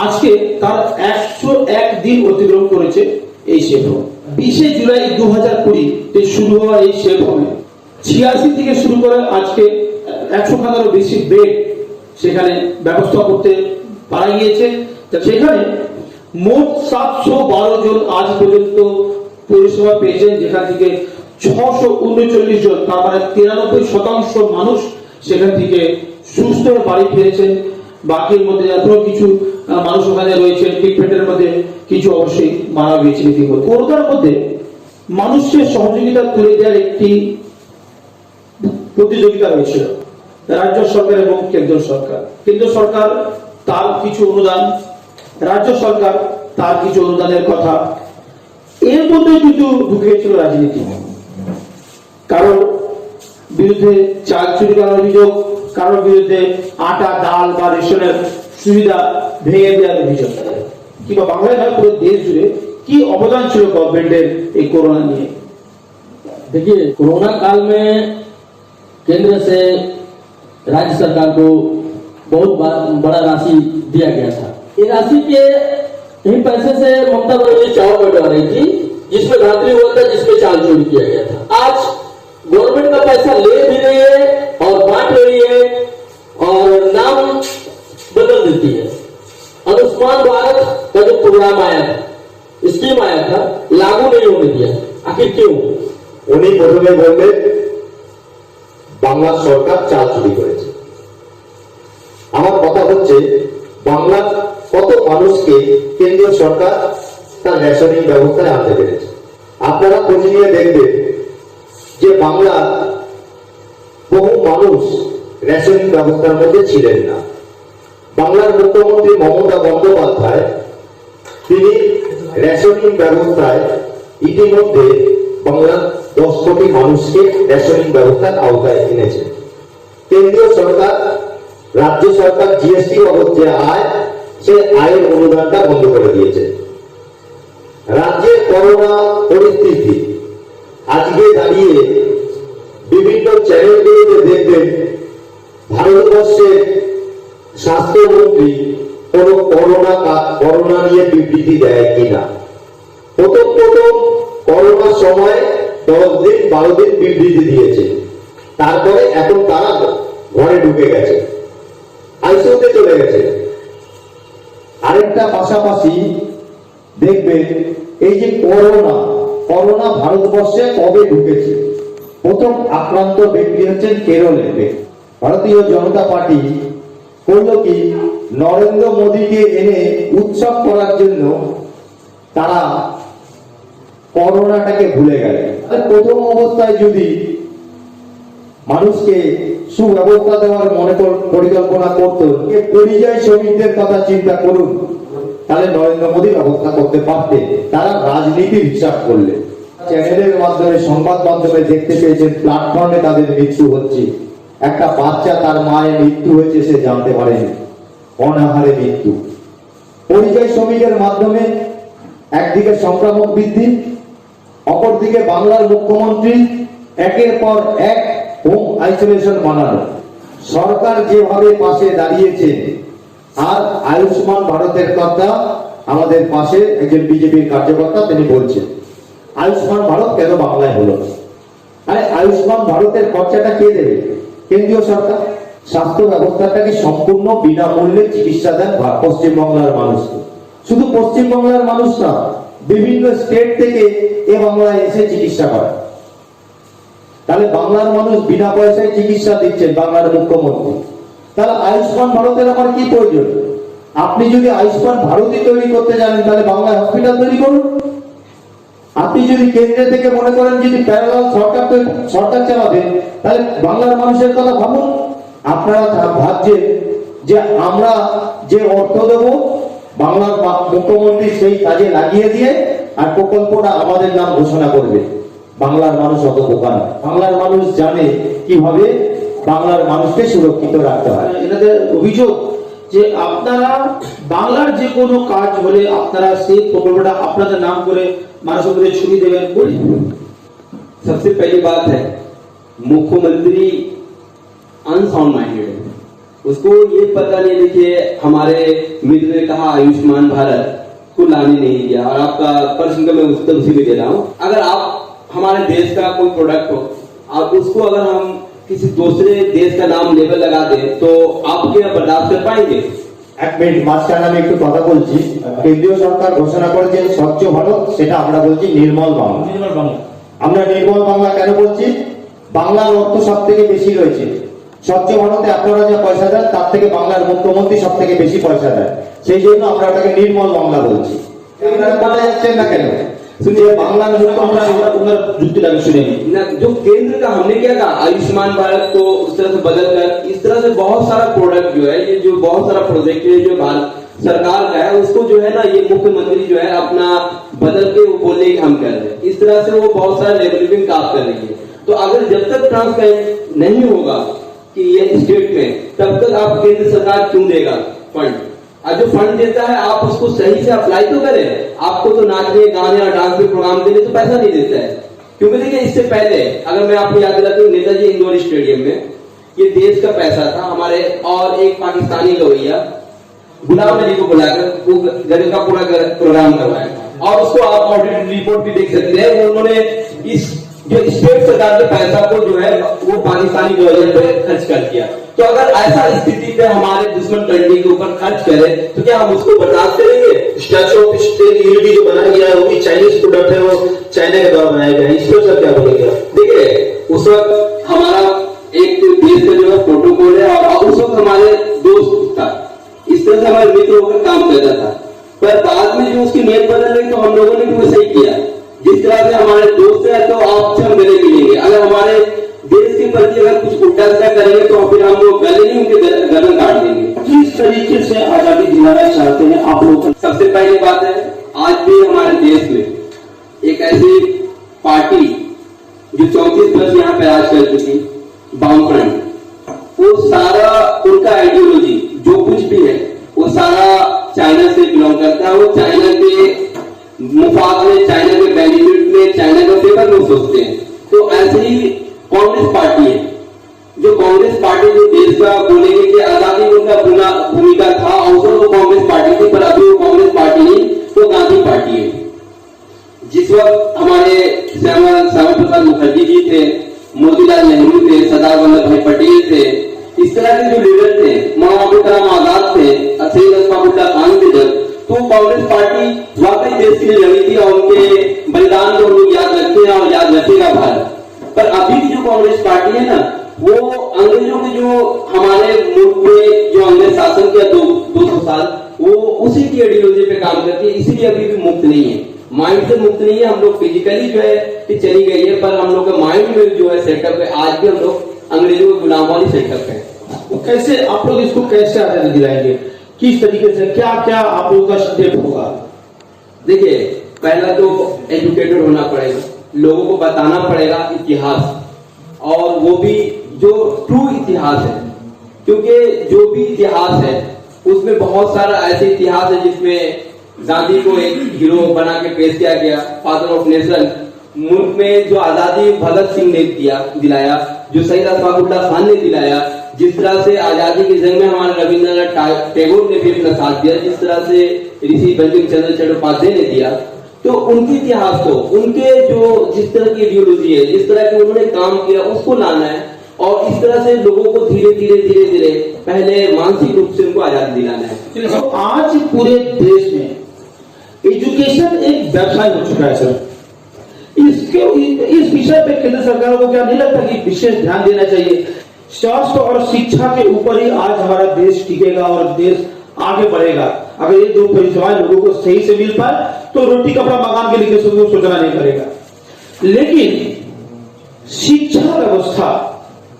আজকে তার 101 দিন অতিক্রম করেছে এই সেফ হোম। 20 জুলাই 2020 শুরু হওয়া এই সেফ হোমে 86 থেকে শুরু করে আজকে 100খানেরও বেশি বেড সেখানে ব্যবস্থা করতে পারা গিয়েছে। সেখানে মোট 712 জন আজ পর্যন্ত পরিষেবা পেয়েছেন, যেখান থেকে 639 জন, তার মানে 93% মানুষ সেখান থেকে সুস্থ হয়ে বাড়ি ফিরেছেন। বাকির মধ্যে এখনো কিছু মানুষ ওখানে রয়েছে, ট্রিটমেন্টের মধ্যে কিছু অবশ্যই মারা গিয়েছে। করোনার মধ্যে মানুষের সহযোগিতা তুলে দেওয়ার একটি প্রতিযোগিতা হয়েছিল রাজ্য সরকার এবং কেন্দ্র সরকার। কেন্দ্র সরকার তার কিছু অনুদান, রাজ্য সরকার তার কিছু অনুদানের কথা, এর মধ্যে কিন্তু ঢুকিয়েছিল রাজনীতি। কারোর বিরুদ্ধে চাল চুরি করার অভিযোগ, কারোর বিরুদ্ধে আটা ডাল বা রেশনের সুবিধা ভেঙে দেওয়ার অভিযোগ, কিংবা বাংলায় নয় পুরো দেশ জুড়ে কি অবদান ছিল गवर्नमेंट এই कोरोना নিয়ে। देखिए, कोरोना काल में केंद्र से राज्य सरकार को बहुत बड़ा राशि दिया गया था। ये राशि के इन पैसे से ममता बनर्जी चावल बंटवा रही थी, जिसमें घातली हुआ था, जिसमें चाल चोरी किया गया था। आज गवर्नमेंट का पैसा ले भी रही है और बांट रही है और नाम बदल देती है। आयुष्मान भारत का जो प्रोग्राम आया था, स्कीम आया था, लागू नहीं होने दिया। आखिर क्यों? উনি প্রথমে বললেন বাংলা সরকার চাল চুরি করেছে। আমার কথা হচ্ছে, বাংলার কত মানুষকে কেন্দ্রীয় সরকার তার রেশনিং ব্যবস্থায় আনতে পেরেছে। আপনারা খোঁজ নিয়ে দেখবেন যে বাংলা বহু মানুষ রেশনিং ব্যবস্থার মধ্যে ছিলেন না। বাংলার মুখ্যমন্ত্রী মমতা বন্দ্যোপাধ্যায় তিনি রেশনিং ব্যবস্থায় ইতিমধ্যে বাংলার 10 কোটি মানুষকে রেশনিং ব্যবস্থার আওতায় এনেছেন। কেন্দ্রীয় সরকার, রাজ্য সরকার জিএসটি বাবদ যে আয়, সেই আয়ের অনুদানটা বন্ধ করে দিয়েছে। রাজ্যের করোনা পরিস্থিতি আজকে দাঁড়িয়ে বিভিন্ন চ্যানেলগুলোতে দেখবেন ভারতবর্ষের স্বাস্থ্যমন্ত্রী কোন করোনা নিয়ে বিবৃতি দেয় কিনা। প্রথম করোনার সময় 10 দিন 12 দিন বিবৃতি দিয়েছে, তারপরে এখন তারা ঘরে ঢুকে গেছে, আইসিইউতে চলে গেছে। আরেকটা পাশাপাশি দেখবেন এই যে করোনা ভারতবর্ষে কবে ঢুকেছে। প্রথম আক্রান্ত ব্যক্তি হচ্ছেন কেরলের ব্যক্তি। ভারতীয় জনতা পার্টি করলো কি, নরেন্দ্র মোদীকে এনে উৎসব করার জন্য তারা করোনাটাকে ভুলে গেল। প্রথম অবস্থায় যদি মানুষকে সুব্যবস্থা দেওয়ার পরিকল্পনা করত, পরিযায়ী শ্রমিকদের কথা চিন্তা করুন, তাহলে নরেন্দ্র মোদী ব্যবস্থা করতে পারতেন। তারা রাজনীতির হিসাব করলে চ্যানেলের মাধ্যমে, সংবাদ মাধ্যমে দেখতে পেয়েছেন প্ল্যাটফর্মে তাদের মৃত্যু হচ্ছে। একটা বাচ্চা তার মায়ের মৃত্যু হয়েছে সে জানতে পারেনি, অনাহারে মৃত্যু। পরিযায়ী শ্রমিকের মাধ্যমে একদিকে সংক্রমণ বৃদ্ধি, অপরদিকে বাংলার মুখ্যমন্ত্রী একের পর এক হোম আইসোলেশন বানানো। সরকার যেভাবে পাশে দাঁড়িয়েছে, আর আয়ুষ্মান ভারতের কথা আমাদের পাশে একজন বিজেপির কার্যকর্তা তিনি বলছেন, আয়ুষ্মান ভারত কেন বাংলায় হলো না? আরে আয়ুষ্মান ভারতের খরচাটা কে দেবে? কেন্দ্রীয় সরকার। স্বাস্থ্য ব্যবস্থাটাকে সম্পূর্ণ বিনামূল্যে চিকিৎসা দেন পশ্চিমবাংলার মানুষকে। শুধু পশ্চিমবাংলার মানুষ না, বিভিন্ন স্টেট থেকে এ বাংলায় এসে চিকিৎসা করে। তাহলে বাংলার মানুষ বিনা পয়সায় চিকিৎসা দিচ্ছেন বাংলার মুখ্যমন্ত্রী। তাহলে আয়ুষ্মান ভারতের আমার কি প্রয়োজন? আপনি যদি আয়ুষ্মান ভারতই তৈরি করতে জানেন, তাহলে বাংলায় হসপিটাল তৈরি করুন। আপনি যদি কেন্দ্র থেকে মনে করেন যদি প্যারালাল সরকার চালাবেন, তাহলে বাংলার মানুষের কথা ভাবুন। আপনারা ভাবছেন যে আমরা যে অর্থ দেব বাংলার মুখ্যমন্ত্রী সেই কাজে লাগিয়ে দিয়ে আর প্রকল্পটা আমাদের নাম ঘোষণা করবে। বাংলার মানুষ অত বোকা না। বাংলার মানুষ জানে কিভাবে বাংলার মানুষকে সুরক্ষিত রাখতে হয়। এনাদের অভিযোগ যে আপনারা বাংলার যে কোনো কাজ হলে আপনারা সেই প্রকল্পটা আপনাদের নাম করে মানুষের মধ্যে ছড়িয়ে দেবেন বলি। सबसे पहली बात है, मुख्यमंत्री अनसाउंड माइंडेड है। उसको ये पता नहीं, देखिए हमारे मित्र ने कहा आयुष्मान भारत को लाने नहीं दिया, और आपका प्रश्न का मैं उत्तर उसी में दे रहा हूँ। अगर आप हमारे देश का कोई प्रोडक्ट हो, आप उसको अगर हम किसी दूसरे देश का नाम लेबल लगा दे, तो आप क्या बर्दाश्त कर पाएंगे? এক মিনিট মাঝখানে আমি একটু কথা বলছি। কেন্দ্রীয় সরকার ঘোষণা করেছে স্বচ্ছ ভারত, সেটা আমরা বলছি নির্মল বাংলা। নির্মল বাংলা। আমরা নির্মল বাংলা কেন বলছি? বাংলার অর্থ সব থেকে বেশি রয়েছে। স্বচ্ছ ভারতে আপনারা যা পয়সা দেন তার থেকে বাংলার মুখ্যমন্ত্রী সব থেকে বেশি পয়সা দেয়, সেই জন্য আমরা ওটাকে নির্মল বাংলা বলছি। আপনারা বলে যাচ্ছেন না কেন? सुनिए बांग्ला में उनका जुक्ति लगे सुनेंगे ना, जो केंद्र का हमने क्या कहा, आयुष्मान भारत को उस तरह से बदल कर इस तरह से बहुत सारा प्रोडक्ट जो है, ये जो बहुत सारा प्रोजेक्ट है जो भारत सरकार का है, उसको जो है ना ये मुख्यमंत्री जो है अपना बदल के वो बोले कि हम कर रहे हैं, इस तरह से वो बहुत सारा लेवलिंग काम कर रही है। तो अगर जब तक ट्रांसपेरेंट नहीं होगा कि ये स्टेट में, तब तक आप केंद्र सरकार क्यों देगा फंड? और जो फंड देता है आप उसको सही से अप्लाई तो करें। आपको तो नाचने गाने और डांस के प्रोग्राम देने तो पैसा नहीं देता है, क्योंकि देखिए इससे पहले अगर मैं आपको याद दिलाता हूँ, नेताजी इंडोर स्टेडियम में ये देश का पैसा था हमारे, और एक पाकिस्तानी गवैया गुलाम अली को बुलाकर वो गजल का पूरा प्रोग्राम करवाया, और उसको आप ऑडिट रिपोर्ट भी देख सकते हैं। उन्होंने इस जो स्टेट सरकार के पैसा को जो है वो पाकिस्तानी गवर्नमेंट पे खर्च कर दिया। तो अगर ऐसा स्थिति पे हमारे दुश्मन कंट्री के ऊपर खर्च करें तो क्या हम उसको बर्दाश्त करेंगे? स्टैचू ऑफ यूनिटी जो बनाया गया है वो भी चाइनीज प्रोडक्ट है, वो चाइना के द्वारा बनाया गया है, इस पर सर क्या बोलेंगे? देखिए उस वक्त हमारा एक देश का जो है प्रोटोकॉल है, और उस वक्त हमारे दोस्त था, इस तरह से हमारे मित्र होकर काम करता था, पर बाद में जो उसकी नीयत बदल गई तो हम लोगों ने भी वैसे ही किया। जिस तरह से हमारे दोस्त है तो आपसे हम गले मिलेंगे, अगर हमारे देश के प्रति अगर कुछ उल्टा सीधा करेंगे तो फिर हम लोग गले नहीं उनके गर्दन काट देंगे। किस तरीके से आजादी दिलाना चाहते हैं आप लोग? सबसे पहली बात है, आज भी हमारे देश में एक ऐसी पार्टी जो 34 वर्ष यहाँ पे राज कर चुकी, वामफ्रंट, वो सारा उनका आइडियोलॉजी जो कुछ भी है वो सारा चाइना से बिलोंग करता है। वो चाइना के मुफाद में, चाइना के बेनिफिट में, चाइना का फेवर में सोचते हैं। तो ऐसे ही कांग्रेस पार्टी है, जो कांग्रेस पार्टी जो देश का बोलेंगे कि आजादी में उनका भूमिका था, और तो कांग्रेस पार्टी थी, पर अभी वो कांग्रेस पार्टी नहीं, तो गांधी पार्टी है। जिस वक्त हमारे श्यामा प्रसाद मुखर्जी जी थे, मोतीलाल नेहरू थे, सरदार वल्लभ भाई पटेल थे, इस तरह के जो लीडर थे, मौलाना अबुल कलाम आजाद थे, सैयद अशफाकुल्लाह खान थे, जब तो कांग्रेस पार्टी वाकई देश के लिए लड़ी थी, और उनके बलिदान को हम लोग याद रखते हैं और याद रखेगा भारत। पर अभी की जो कांग्रेस पार्टी है ना, वो अंग्रेजों के जो हमारे मुल्क में जो अंग्रेज शासन किया 200 साल, वो उसी की आइडियोलॉजी पे काम करती है, इसीलिए अभी भी मुक्त नहीं है, माइंड से मुक्त नहीं है। हम लोग फिजिकली जो है कि चली गई है, पर हम लोग का माइंड में जो है सेटअप है, आज भी हम लोग अंग्रेजों के गुलाम वाली सेटअप है। तो कैसे आप लोग इसको कैसे आजादी दिलाएंगे? किस तरीके से, क्या क्या आप लोगों का स्टेप होगा? देखिए पहला तो एजुकेटेड होना पड़ेगा, लोगों को बताना पड़ेगा इतिहास, और वो भी जो ट्रू इतिहास है, क्योंकि जो भी इतिहास है उसमें बहुत सारा ऐसे इतिहास है जिसमें गांधी को एक हीरो बना के पेश किया गया, फादर ऑफ नेशन। मुल्क में जो आजादी भगत सिंह ने दिलाया, जो सैयद अशफाकुल्लाह खान ने दिलाया, जिस तरह से आजादी की जंग में हमारे रविंद्रनाथ टैगोर ने भी अपना साथ दिया, जिस तरह से ऋषि बंकिम चंद्र चट्टोपाध्याय ने दिया, तो उनके इतिहास को, उनके जो जिस तरह की आइडियोलॉजी है, जिस तरह के उन्होंने काम किया, उसको लाना है, और इस तरह से लोगों को धीरे धीरे पहले मानसिक रूप से उनको आजादी दिलाना है। तो आज पूरे देश में एजुकेशन एक व्यवसाय हो चुका है सर। इस विषय पे केंद्र सरकार को क्या नहीं लगता कि विशेष ध्यान देना चाहिए? स्वास्थ्य और शिक्षा के ऊपर ही आज हमारा देश टिकेगा और देश आगे बढ़ेगा। अगर ये दो परिसेवाएं लोगों को सही से मिल पाए तो रोटी कपड़ा मकान के लिए सोचना नहीं पड़ेगा। लेकिन शिक्षा व्यवस्था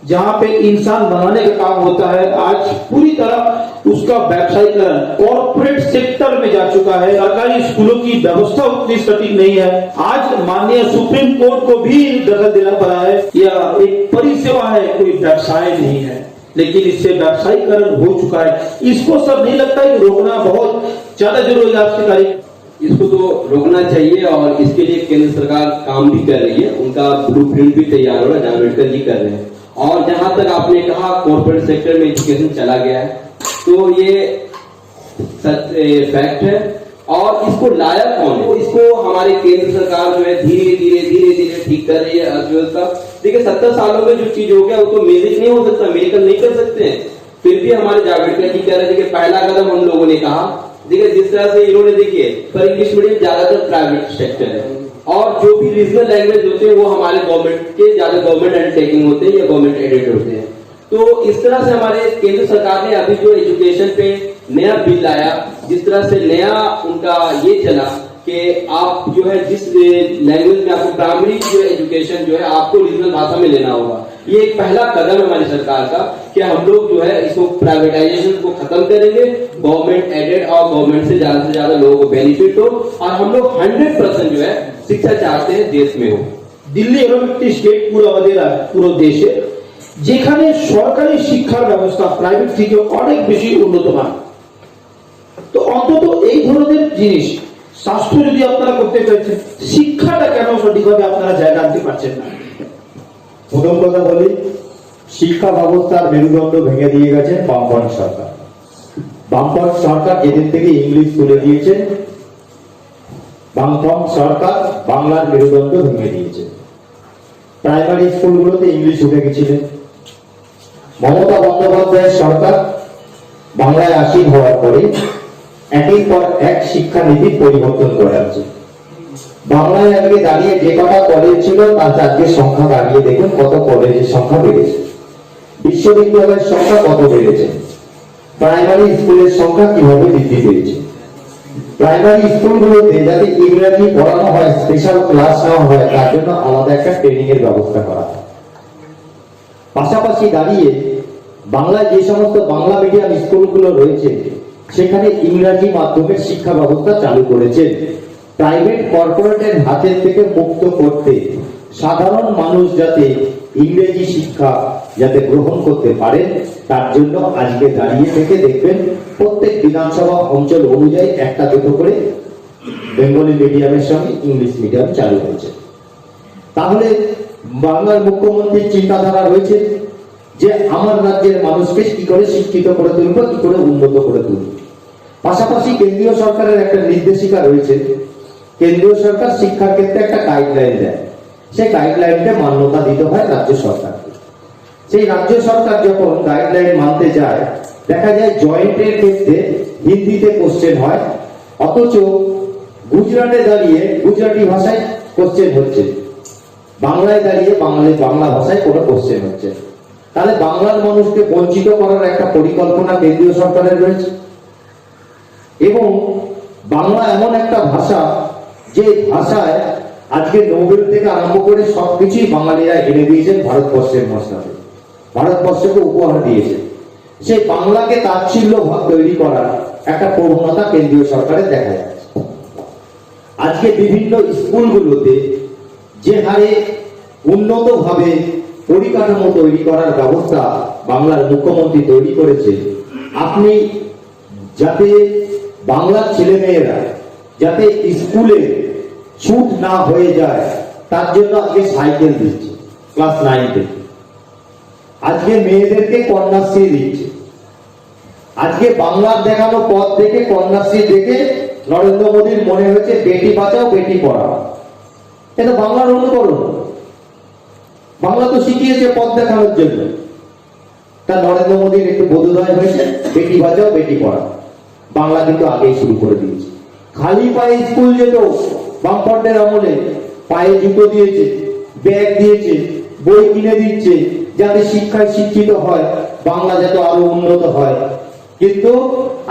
जहां पे इंसान बनाने का काम होता है, आज पूरी तरह उसका व्यवसायीकरण कॉर्पोरेट सेक्टर में जा चुका है। सरकारी स्कूलों की व्यवस्था उतनी सटीक नहीं है। आज माननीय सुप्रीम कोर्ट को भी दखल देना पड़ा है। यह एक परिसेवा है, कोई व्यवसाय नहीं है, लेकिन इससे व्यवसायीकरण हो चुका है। इसको सब नहीं लगता है कि रोकना बहुत ज्यादा जरूरी है आज की तारीख? इसको तो रोकना चाहिए, और इसके लिए केंद्र सरकार काम भी कर रही है, उनका ब्लूप्रिंट भी तैयार हो रहा है, अम्बेडकर जी कर रहे हैं। और जहां तक आपने कहा कॉर्पोरेट सेक्टर में एजुकेशन चला गया है, तो ये फैक्ट है, और इसको लाया कौन है? इसको हमारी केंद्र सरकार जो है धीरे धीरे ठीक कर रही है अर्थव्यवस्था। देखिए 70 सालों में जो चीज हो गया वो तो मैजिक नहीं हो सकता, मेडिकल नहीं कर सकते हैं। फिर भी हमारे जावड़ेकर जी कह रहे थे कि पहला कदम हम लोगों ने कहा। देखिए जिस तरह से इन्होंने, देखिए पर इंग्लिश मीडियम ज्यादातर प्राइवेट सेक्टर है और जो भी रीजनल लैंग्वेज होते हैं वो हमारे गवर्नमेंट के ज्यादा गवर्नमेंट अंडरटेकिंग होते हैं या गवर्नमेंट एडेड होते हैं। तो इस तरह से हमारे केंद्र सरकार ने अभी जो एजुकेशन पे नया बिल लाया, जिस तरह से नया उनका ये चला कि आप जो है जिस लैंग्वेज में आपको प्राइमरी जो एजुकेशन जो है आपको रीजनल भाषा में लेना होगा, ये एक पहला कदम है हमारी सरकार का कि हम लोग जो है इसको प्राइवेटाइजेशन को खत्म करेंगे, गवर्नमेंट एडेड और गवर्नमेंट से ज्यादा लोगों को बेनिफिट हो और हम लोग 100% जो है शिक्षा चाहते हैं देश में हो। দিল্লি এরকম একটি স্টেট পুরো আমাদের পুরো দেশে যেখানে সরকারি শিক্ষার ব্যবস্থা প্রাইভেট থেকে অনেক বেশি উন্নত মান। তো অন্তত এই ধরনের জিনিস স্বাস্থ্য যদি আপনারা করতে চাইছেন, শিক্ষাটা কেন সঠিকভাবে আপনারা জায়গা আনতে পারছেন না? প্রথম কথা বলি, শিক্ষা ব্যবস্থার মেরুদণ্ড ভেঙে দিয়ে গেছেন বামপন্থী সরকার। বামপন্থী সরকার যেদিন থেকে ইংলিশ তুলে দিয়েছেন, বামপন্থী সরকার বাংলার মেরুদণ্ড ভেঙে দিয়েছে। প্রাইমারি স্কুলগুলোতে ইংলিশ উঠে গেছিলেন। মমতা বন্দ্যোপাধ্যায়ের সরকার বাংলায় আসীন হওয়ার পরে একের পর এক শিক্ষানীতি পরিবর্তন করা হচ্ছে। বাংলায় আজকে দাঁড়িয়ে যে কটা কলেজ ছিল তার আজকে সংখ্যা দাঁড়িয়ে দেখুন কত কলেজের সংখ্যা বেড়েছে, বিশ্ববিদ্যালয়ের সংখ্যা কত বেড়েছে, প্রাইমারি স্কুলের সংখ্যা কিভাবে বৃদ্ধি পেয়েছে। প্রাইমারি স্কুলগুলোতে যাতে ইংরেজি পড়ানো হয়, স্পেশাল ক্লাস নেওয়া হয়, তার জন্য আলাদা একটা ট্রেনিং এর ব্যবস্থা করা হয়। পাশাপাশি দাঁড়িয়ে বাংলায় যে সমস্ত বাংলা মিডিয়াম স্কুলগুলো রয়েছে সেখানে ইংরেজি মাধ্যমের শিক্ষা ব্যবস্থা চালু করেছেন। প্রাইভেট কর্পোরেটের হাতের থেকে মুক্ত করতে, সাধারণ মানুষ যাতে ইংরেজি শিক্ষা যাতে গ্রহণ করতে পারে তার জন্য আজকে দাঁড়িয়ে থেকে দেখবেন প্রত্যেক বিধানসভা অঞ্চল অনুযায়ী একটা দুটো করে বেঙ্গলি মিডিয়ামের সঙ্গে ইংলিশ মিডিয়াম চালু হয়েছে। তাহলে বাংলার মুখ্যমন্ত্রীর চিন্তাধারা রয়েছে যে আমার রাজ্যের মানুষকে কি করে শিক্ষিত করে তুলবো, কি করে উন্নত করে তুলবো। পাশাপাশি কেন্দ্রীয় সরকারের একটা নির্দেশিকা রয়েছে, কেন্দ্রীয় সরকার শিক্ষার ক্ষেত্রে একটা গাইডলাইন দেয়, সেই গাইডলাইনকে মান্যতা দিতে হয় রাজ্য সরকারকে। সেই রাজ্য সরকার যখন গাইডলাইন মানতে যায় দেখা যায় জয়েন্টের ক্ষেত্রে হিন্দিতে কোশ্চেন হয়, অথচ গুজরাটে দাঁড়িয়ে গুজরাটি ভাষায় কোশ্চেন হচ্ছে, বাংলায় দাঁড়িয়ে বাংলা ভাষায় কোনো কোশ্চেন হচ্ছে। তাহলে বাংলার মানুষকে বঞ্চিত করার একটা পরিকল্পনা কেন্দ্রীয় সরকারের রয়েছে। এবং বাংলা এমন একটা ভাষা যে ভাষায় আজকে নোবেল থেকে আরম্ভ করে সবকিছুই বাঙালিরা এনে দিয়েছেন ভারতবর্ষের মসনাদে, ভারতবর্ষকে উপহার দিয়েছে। সেই বাংলাকে তাচ্ছিল্য ভাব তৈরি করার একটা প্রবণতা কেন্দ্রীয় সরকারের দেখা যাচ্ছে। আজকে বিভিন্ন স্কুলগুলোতে যে হারে উন্নত ভাবে পরিকাঠামো তৈরি করার ব্যবস্থা বাংলার মুখ্যমন্ত্রী তৈরি করেছে, আপনি যাতে বাংলার ছেলেমেয়েরা যাতে স্কুলে ছুট না হয়ে যায় তার জন্য আজকে সাইকেল দিচ্ছে ক্লাস 9 থেকে, আজকে মেয়েদেরকে কন্যাশ্রী দিচ্ছে। আজকে বাংলার দেখানো পথ দেখে কন্যাশ্রী দেখে নরেন্দ্র মোদীর মনে হয়েছে বেটি বাঁচাও বেটি পড়াও, এটা বাংলার অনুকরণ। বাংলা তো শিখিয়েছে পথ দেখানোর জন্য, তা নরেন্দ্র মোদীর একটু বোধোদয় হয়েছে বেটি বাঁচাও বেটি পড়াও, বাংলা কিন্তু আগেই শুরু করে দিয়েছে। খালি পায়ে স্কুল যেত বামফ্রন্টের আমলে, পায়ে জুতো দিয়েছে, ব্যাগ দিয়েছে, বই কিনে দিচ্ছে যাতে শিক্ষায় শিক্ষিত হয়, বাংলা যাতে আরো উন্নত হয়। কিন্তু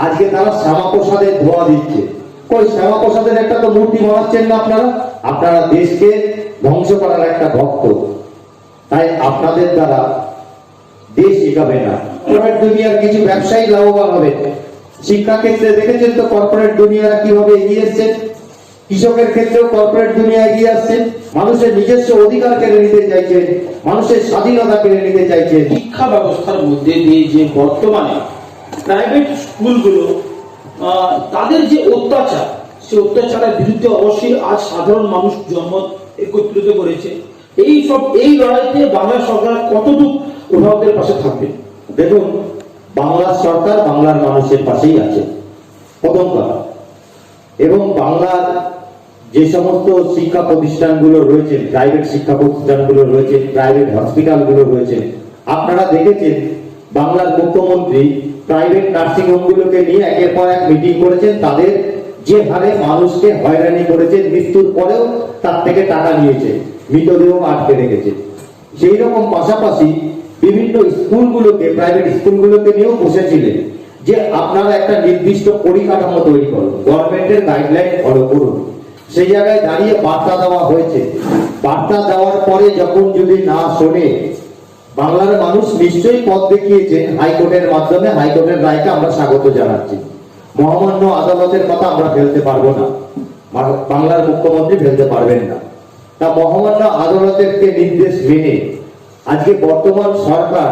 আজকে তারা শ্যামাপ্রসাদের ধোয়া দিচ্ছে। কই শ্যামাপ্রসাদের একটা তো মূর্তি বানাচ্ছেন না আপনারা, আপনারা দেশকে ধ্বংস করার একটা ভক্ত। তাই আপনাদের দ্বারা দেশ এগাবে না। কর্পোরেট দুনিয়ার কিছু ব্যবসায়ী লাভবান হবে। শিক্ষা ক্ষেত্রে দেখেছেন তো কর্পোরেট দুনিয়ারা কিভাবে এগিয়ে এসছে, কৃষকের ক্ষেত্রেও কর্পোরেট দুনিয়া এগিয়ে আসছে, মানুষের নিজস্ব অধিকার কেড়ে নিতে চাইছে, মানুষের স্বাধীনতা কেড়ে নিতে চাইছে। শিক্ষা ব্যবস্থার মধ্যে দিয়ে যে বর্তমানে প্রাইভেট স্কুলগুলো তাদের যে অত্যাচার, সেই অত্যাচারের বিরুদ্ধে অবশ্যই আজ সাধারণ মানুষ জন্ম একত্রিত করেছে। এই লড়াইতে বাংলা সরকার কতটুকু অভিভাবকদের পাশে থাকবে? দেখুন, বাংলার সরকার বাংলার মানুষের পাশেই আছে প্রথম কথা। এবং বাংলার যে সমস্ত শিক্ষা প্রতিষ্ঠানগুলো রয়েছে, প্রাইভেট শিক্ষা প্রতিষ্ঠানগুলো রয়েছে, প্রাইভেট হসপিটালগুলো রয়েছে, আপনারা দেখেছেন বাংলার মুখ্যমন্ত্রী প্রাইভেট নার্সিং হোমগুলোকে নিয়ে একের পর এক মিটিং করেছেন, তাদের যে হারে মানুষকে হয়রানি করেছে, মৃত্যুর পরেও তার থেকে টাকা নিয়েছে, মৃতদেহ আটকে রেখেছে। সেই রকম পাশাপাশি বিভিন্ন স্কুলগুলোকে, প্রাইভেট স্কুলগুলোকে নিয়েও বসেছিলেন যে আপনারা একটা নির্দিষ্ট পরিকাঠামো তৈরি করুন, গভর্নমেন্টের গাইডলাইন ফলো করুন। সেই জায়গায় দাঁড়িয়ে বার্তা দেওয়া হয়েছে। বার্তা দেওয়ার পরে যখন যদি না শোনে, বাংলার মানুষ নিশ্চয়ই পথ দেখিয়েছেন হাইকোর্টের মাধ্যমে। হাইকোর্টের রায়কে আমরা স্বাগত জানাচ্ছি। মহামান্য আদালতের কথা আমরা ফেলতে পারবো না, বাংলার মুখ্যমন্ত্রী ফেলতে পারবেন না। তা মহামান্য আদালতের নির্দেশ মেনে আজকে বর্তমান সরকার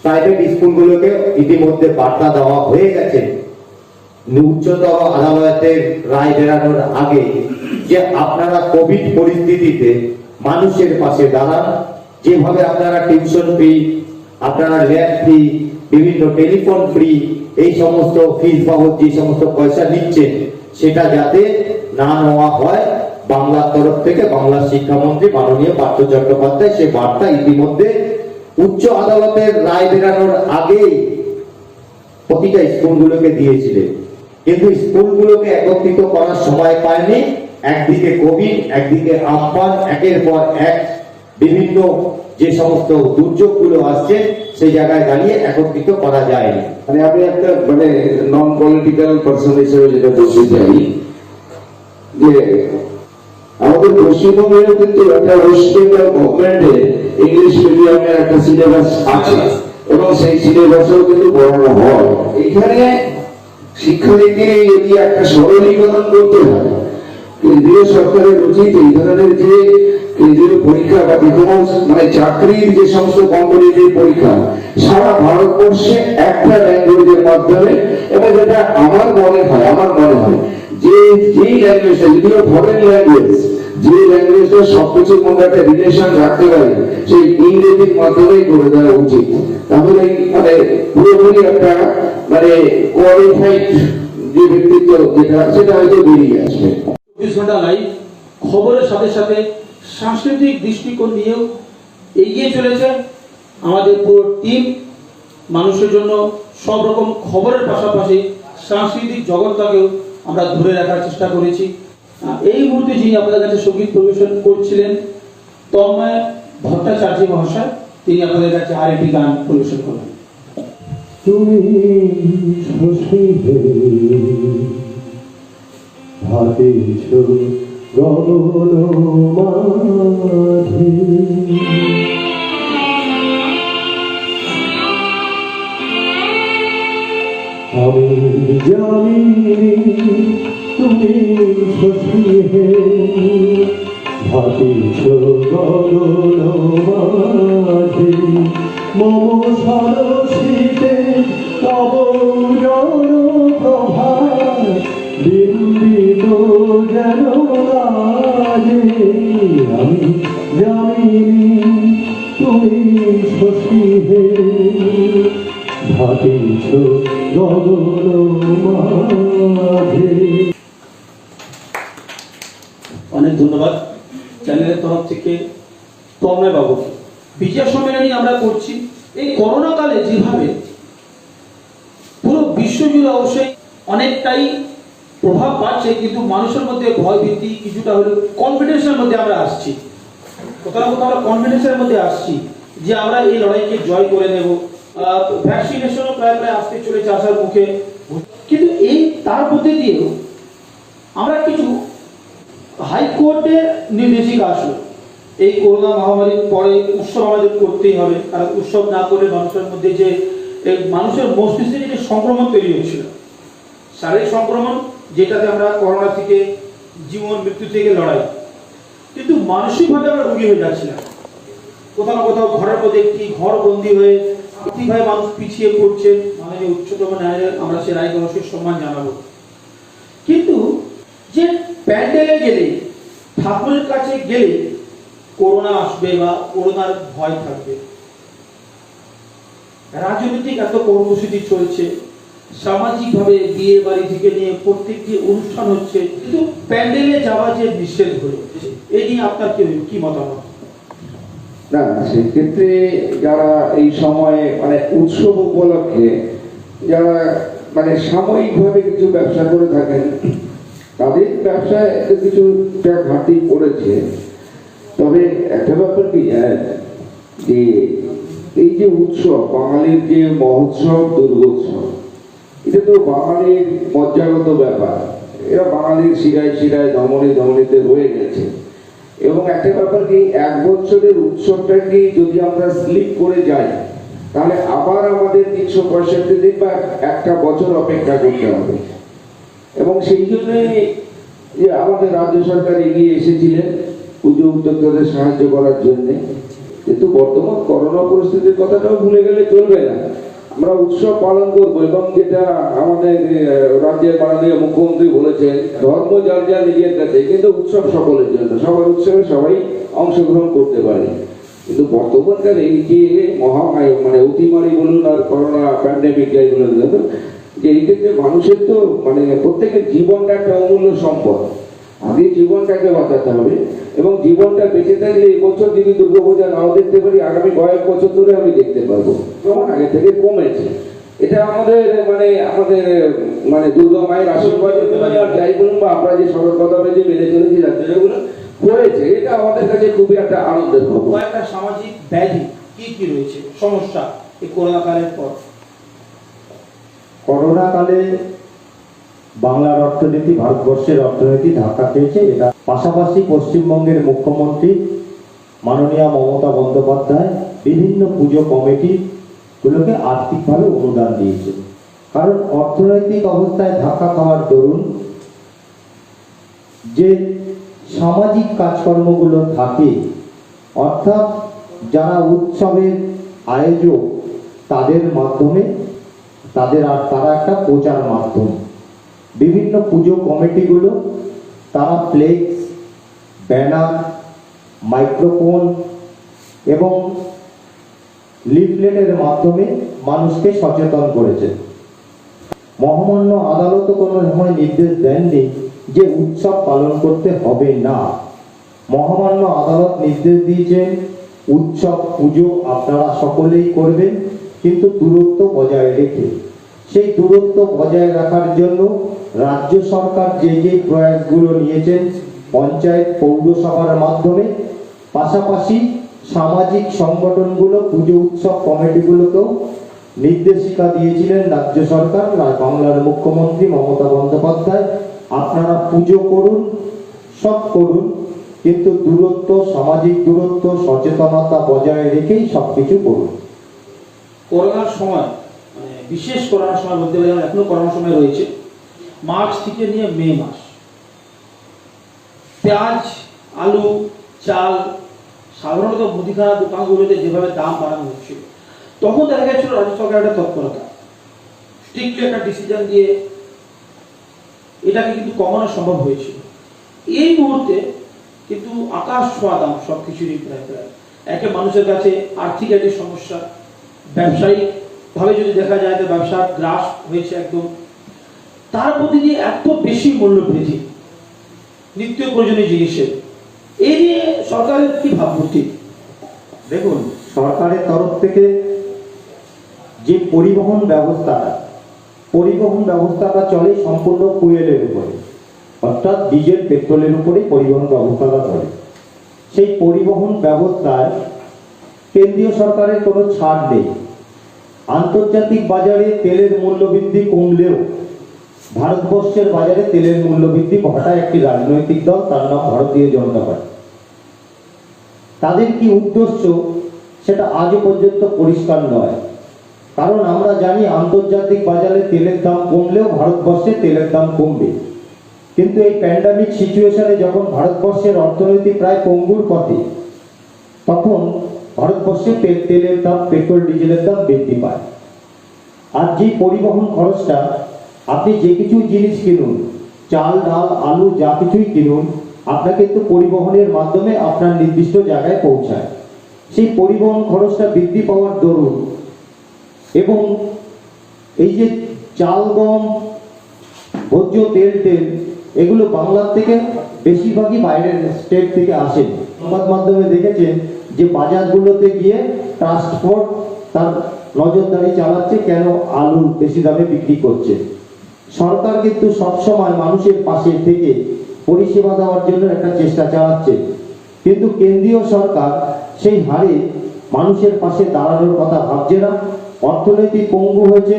প্রাইভেট স্কুলগুলোকে ইতিমধ্যে বার্তা দেওয়া হয়ে গেছে উচ্চতর আদালতের রায় বেরানোর আগে, যে আপনারা কোভিড পরিস্থিতিতে মানুষের পাশে দাঁড়ান। যেভাবে আপনারা টিউশন ফি, আপনারা ল্যাব ফি, বিভিন্ন টেলিফোন ফ্রি, এই সমস্ত ফিস বাবদ যে সমস্ত পয়সা নিচ্ছেন, সেটা যাতে না নেওয়া হয়, বাংলার তরফ থেকে বাংলার শিক্ষামন্ত্রী মাননীয় পার্থ চট্টোপাধ্যায় সে বার্তা ইতিমধ্যে উচ্চ আদালতের রায় বেরানোর আগেই প্রতিটা স্কুলগুলোকে দিয়েছিলেন। কিন্তু স্কুলগুলোকে একত্রিত করার সময় পায়নি। একদিকে কোভিড, একদিকে আমফান, একের পর এক বিভিন্ন যে সমস্ত দুর্যোগগুলো আসছে, সেই জায়গায় দাঁড়িয়ে একত্রিত করা যায়নি। মানে আমি একটা নন পলিটিক্যাল পার্সন হিসেবে যেটা বলতে চাই যে আমাদের পশ্চিমবঙ্গেও কিন্তু একটা ওয়েস্ট বেঙ্গল গভর্নমেন্টের ইংলিশ মিডিয়ামের একটা সিলেবাস আছে এবং সেই সিলেবাসেও কিন্তু পড়ানো হয়। এখানে শিক্ষানীতি যদি একটা সরলীকরণ করতে হয়, কেন্দ্রীয় সরকারের উচিত এই ধরনের যে কেন্দ্রীয় পরীক্ষা বা যেকোনো চাকরির যে সমস্ত কম্পিটিটিভ পরীক্ষা সারা ভারতবর্ষে একটা ল্যাঙ্গুয়েজের মাধ্যমে, এবং যেটা আমার মনে হয় যে যেই ল্যাঙ্গুয়েজটা যদিও ফরেন ল্যাঙ্গুয়েজ, যে ল্যাঙ্গুয়েজটা সবকিছুর মধ্যে একটা রিলেশন রাখতে পারে, সেই ইংরেজির মাধ্যমেই করে দেওয়া উচিত। তাহলে পুরোপুরি একটা কোয়ালিফাইড যে ব্যক্তিত্ব যেটা, সেটা হয়তো বেরিয়ে আসবে। 24 ঘন্টা লাইভ খবরের সাথে সাথে সাংস্কৃতিক দৃষ্টিকোণ নিয়েও এগিয়ে চলেছে আমাদের পুরো টিম। মানুষের জন্য সব রকম খবরের পাশাপাশি সাংস্কৃতিক জগৎটাকেও আমরা ধরে রাখার চেষ্টা করেছি। এই মুহূর্তে যিনি আপনাদের কাছে সঙ্গীত পরিবেশন করছিলেন তন্ময় ভট্টাচার্য মহাশয়, তিনি আপনাদের কাছে আরেকটি গান পরিবেশন করলেন। তুমি ভাবিছ গগন মাঝে, আমি জানি তুমি শশী হে, ভাবিছ গগন মাঝে, মম সরসিতে তব জন প্রভা, বিন্দিত যেন রাজে, আমি জানি তুমি শশী হে, ভাবিছ গগন মাঝে। অনেক ধন্যবাদ চ্যানেলের তরফ থেকে তন্ময় বাবুকে। বিজয় সম্মেলনী আমরা করছি এই করোনা কালে, যেভাবে পুরো বিশ্বজুড়ে অবশ্যই অনেকটাই প্রভাব পাচ্ছে, কিন্তু মানুষের মধ্যে ভয় ভীতি কিছুটা হলেও কনফিডেন্সের মধ্যে আমরা আসছি, কোথাও না কোথাও আমরা কনফিডেন্সের মধ্যে আসছি যে আমরা এই লড়াইকে জয় করে নেব। ভ্যাকসিনেশনও প্রায় আসতে চলেছে আসার মুখে, কিন্তু এই তার মধ্যে দিয়েও আমরা কিছু হাইকোর্টের নির্দেশিকা আসলো। এই করোনা মহামারীর পরে উৎসব আমাদের করতেই হবে, কারণ উৎসব না করে মানুষের মধ্যে যে মানুষের মস্তিষ্কে যে সংক্রমণ তৈরি হচ্ছিল, শারীরিক সংক্রমণ, যেটাতে আমরা করোনা থেকে জীবন মৃত্যু থেকে লড়াই, কিন্তু মানসিকভাবে আমরা রোগী হয়ে যাচ্ছিলাম। কোথাও না কোথাও ঘরের মধ্যে একটি ঘর বন্দী হয়ে কিভাবে মানুষ পিছিয়ে পড়ছে, মানে উচ্চতম ন্যায়ালয়ে আমরা সে রায়কে অবশ্যই সম্মান জানাবো। কিন্তু যে প্যান্ডেলে গেলে, ঠাকুরের কাছে গেলে করোনা আসবে বা করোনার ভয় থাকবে, রাজনৈতিক এত কর্মসূচি চলছে, সামাজিক ভাবে বিয়ে বাড়ি থেকে নিয়ে প্রত্যেক যে অনুষ্ঠান হচ্ছে, কিন্তু প্যান্ডেলে যাওয়া যে নিষেধ হয়ে, এই নিয়ে আপনার কি মতামত? না, সেক্ষেত্রে যারা এই সময়ে মানে উৎসব উপলক্ষে যারা মানে সাময়িকভাবে কিছু ব্যবসা করে থাকেন, তাদের ব্যবসায় কিছু ঘাটতি পড়েছে। তবে একটা ব্যাপার কি যে এই যে উৎসব, বাঙালির যে মহোৎসব, দুর্গোৎসব, এটা তো বাঙালির মজ্জাগত ব্যাপার। এরা বাঙালির শিরায় শিরায়, ধমনী ধমনীতে রয়ে গেছে। এবং একটা ব্যাপার কি, এক বছরের উৎসবটাকে যদি আমরা স্লিপ করে যাই, তাহলে আবার আমাদের 365 দিন বা একটা বছর অপেক্ষা করতে হবে। এবং সেই জন্য যে আমাদের রাজ্য সরকার এগিয়ে এসেছিলেন পুজো উদ্যোক্তাদের সাহায্য করার জন্য। কিন্তু বর্তমান করোনা পরিস্থিতির কথাটাও ভুলে গেলে চলবে না। আমরা উৎসব পালন করবো, এবং যেটা আমাদের রাজ্যের মাননীয় মুখ্যমন্ত্রী বলেছেন, ধর্ম যার যার নিজের কাছে, কিন্তু উৎসব সকলের জন্য, সবার উৎসবে সবাই অংশগ্রহণ করতে পারে। কিন্তু বর্তমানকার এই যে মহামারী, মানে অতিমারি বলুন আর করোনা প্যান্ডেমিক যাই বলুন, যে এই ক্ষেত্রে মানুষের তো মানে প্রত্যেকের জীবনটা একটা অমূল্য সম্পদ। আগে জীবনটাকে বাঁচাতে হবে, এবং জীবনটা বেঁচে থাকলে এই বছর যদি দুর্গাপূজা নাও দেখতে পারি, আগামী কয়েক বছর ধরে আমি দেখতে পারবো। যেমন আগে থেকে কমেছে, এটা আমাদের মানে দুর্গা মায়ের আশীর্বাদ যাই বলুন, বা আমরা যে সতর্কতা যে মেনে চলেছিলাম যেগুলো হয়েছে, এটা আমাদের কাছে খুবই একটা আনন্দের খবর। কয়েকটা সামাজিক ব্যাধি কি কি রয়েছে সমস্যা এই করোনা কালের পর? করোনা কালে বাংলার অর্থনীতি, ভারতবর্ষের অর্থনীতি ধাক্কা খেয়েছে। এটা পাশাপাশি পশ্চিমবঙ্গের মুখ্যমন্ত্রী মাননীয়া মমতা বন্দ্যোপাধ্যায় বিভিন্ন পুজো কমিটিগুলোকে আর্থিকভাবে অনুদান দিয়েছে। কারণ অর্থনৈতিক অবস্থায় ধাক্কা খাওয়ার দরুন যে সামাজিক কাজকর্মগুলো থাকে, অর্থাৎ যারা উৎসবের আয়োজক, তাদের মাধ্যমে তারা একটা প্রচার মাধ্যম। বিভিন্ন পুজো কমিটিগুলো তারা ফ্লেক্স, ব্যানার, মাইক্রোফোন এবং লিফলেটের মাধ্যমে মানুষকে সচেতন করেছে। মহামান্য আদালত কোনো সময় নির্দেশ দেননি যে উৎসব পালন করতে হবে না। মহামান্য আদালত নির্দেশ দিয়েছেন উৎসব পুজো আপনারা সকলেই করবেন, কিন্তু দূরত্ব বজায় রেখে। সেই দূরত্ব বজায় রাখার জন্য রাজ্য সরকার যে যে প্রয়াসগুলো নিয়েছেন, পঞ্চায়েত পৌরসভার মাধ্যমে, পাশাপাশি সামাজিক সংগঠনগুলো, পুজো উৎসব কমিটিগুলোকেও নির্দেশিকা দিয়েছিলেন রাজ্য সরকার, বাংলার মুখ্যমন্ত্রী মমতা বন্দ্যোপাধ্যায়, আপনারা পুজো করুন, সব করুন, কিন্তু দূরত্ব, সামাজিক দূরত্ব, সচেতনতা বজায় রেখেই সবকিছু করুন। করোনার সময়, মানে বিশেষ করোনার সময় বলতে পারি, এখনো করোনার সময় রয়েছে, মার্চ থেকে নিয়ে মে মাস, পেঁয়াজ, আলু, চাল সাধারণত মুদিখানা দোকানগুলোতে যেভাবে দাম বাড়ানো হচ্ছিল, তখন দেখা গেছিল রাজ্য সরকার একটা তৎপরতা, স্ট্রিক্টলি একটা ডিসিশন দিয়ে এটাকে কিন্তু কমানো সম্ভব হয়েছিল। এই মুহূর্তে কিন্তু আকাশ ছোঁয়া দাম সবকিছুরই প্রায় প্রায়। একে মানুষের কাছে আর্থিক একটি সমস্যা, ব্যবসায়িক ভাবে যদি দেখা যায় তো ব্যবসা গ্রাস হয়েছে একদম। তার প্রতি দিয়ে এত বেশি মূল্য বৃদ্ধি নিত্য প্রয়োজনীয় জিনিসের, এই নিয়ে সরকারের কি ভাবমূর্তি? দেখুন, সরকারের তরফ থেকে যে পরিবহন ব্যবস্থাটা চলে সম্পূর্ণ ফুয়েলের উপরে, অর্থাৎ ডিজেল পেট্রোলের উপরে পরিবহন ব্যবস্থাটা চলে। সেই পরিবহন ব্যবস্থায় কেন্দ্রীয় সরকারের কোনো ছাড় নেই। আন্তর্জাতিক বাজারে তেলের মূল্য বৃদ্ধি কমলেও ভারতবর্ষের বাজারে তেলের মূল্য বৃদ্ধি ঘটায় একটি রাজনৈতিক দল, তার নাম ভারতীয় জনতা পার্টি। তাদের কি উদ্দেশ্য সেটা আজও পর্যন্ত পরিষ্কার নয়। কারণ আমরা জানি আন্তর্জাতিক বাজারে তেলের দাম কমলেও ভারতবর্ষে তেলের দাম কমবে, কিন্তু এই প্যান্ডামিক সিচুয়েশনে যখন ভারতবর্ষের অর্থনীতি প্রায় পঙ্গুর পথে, তখন ভারতবর্ষে তেলের দাম, পেট্রোল ডিজেলের দাম বৃদ্ধি পায়। আর যে পরিবহন খরচটা, আপনি যে কিছু জিনিস কিনুন, চাল, ডাল, আলু, যা কিছুই কিনুন, আপনাকে কিন্তু পরিবহনের মাধ্যমে আপনার নির্দিষ্ট জায়গায় পৌঁছায়। সেই পরিবহন খরচটা বৃদ্ধি পাওয়ার দরুন, এবং এই যে চাল, গম, ভোজ্য তেল এগুলো বাংলার থেকে বেশিরভাগই বাইরের স্টেট থেকে আসে। সংবাদ মাধ্যমে দেখেছেন যে বাজারগুলোতে গিয়ে ট্রান্সপোর্ট তার নজরদারি চালাচ্ছে কেন আলু বেশি দামে বিক্রি করছে। সরকার কিন্তু সবসময় মানুষের পাশে থেকে পরিষেবা দেওয়ার জন্য একটা চেষ্টা চালাচ্ছে, কিন্তু কেন্দ্রীয় সরকার সেই হারে মানুষের পাশে দাঁড়ানোর কথা ভাবছে না। অর্থনৈতিক পঙ্গু হয়েছে,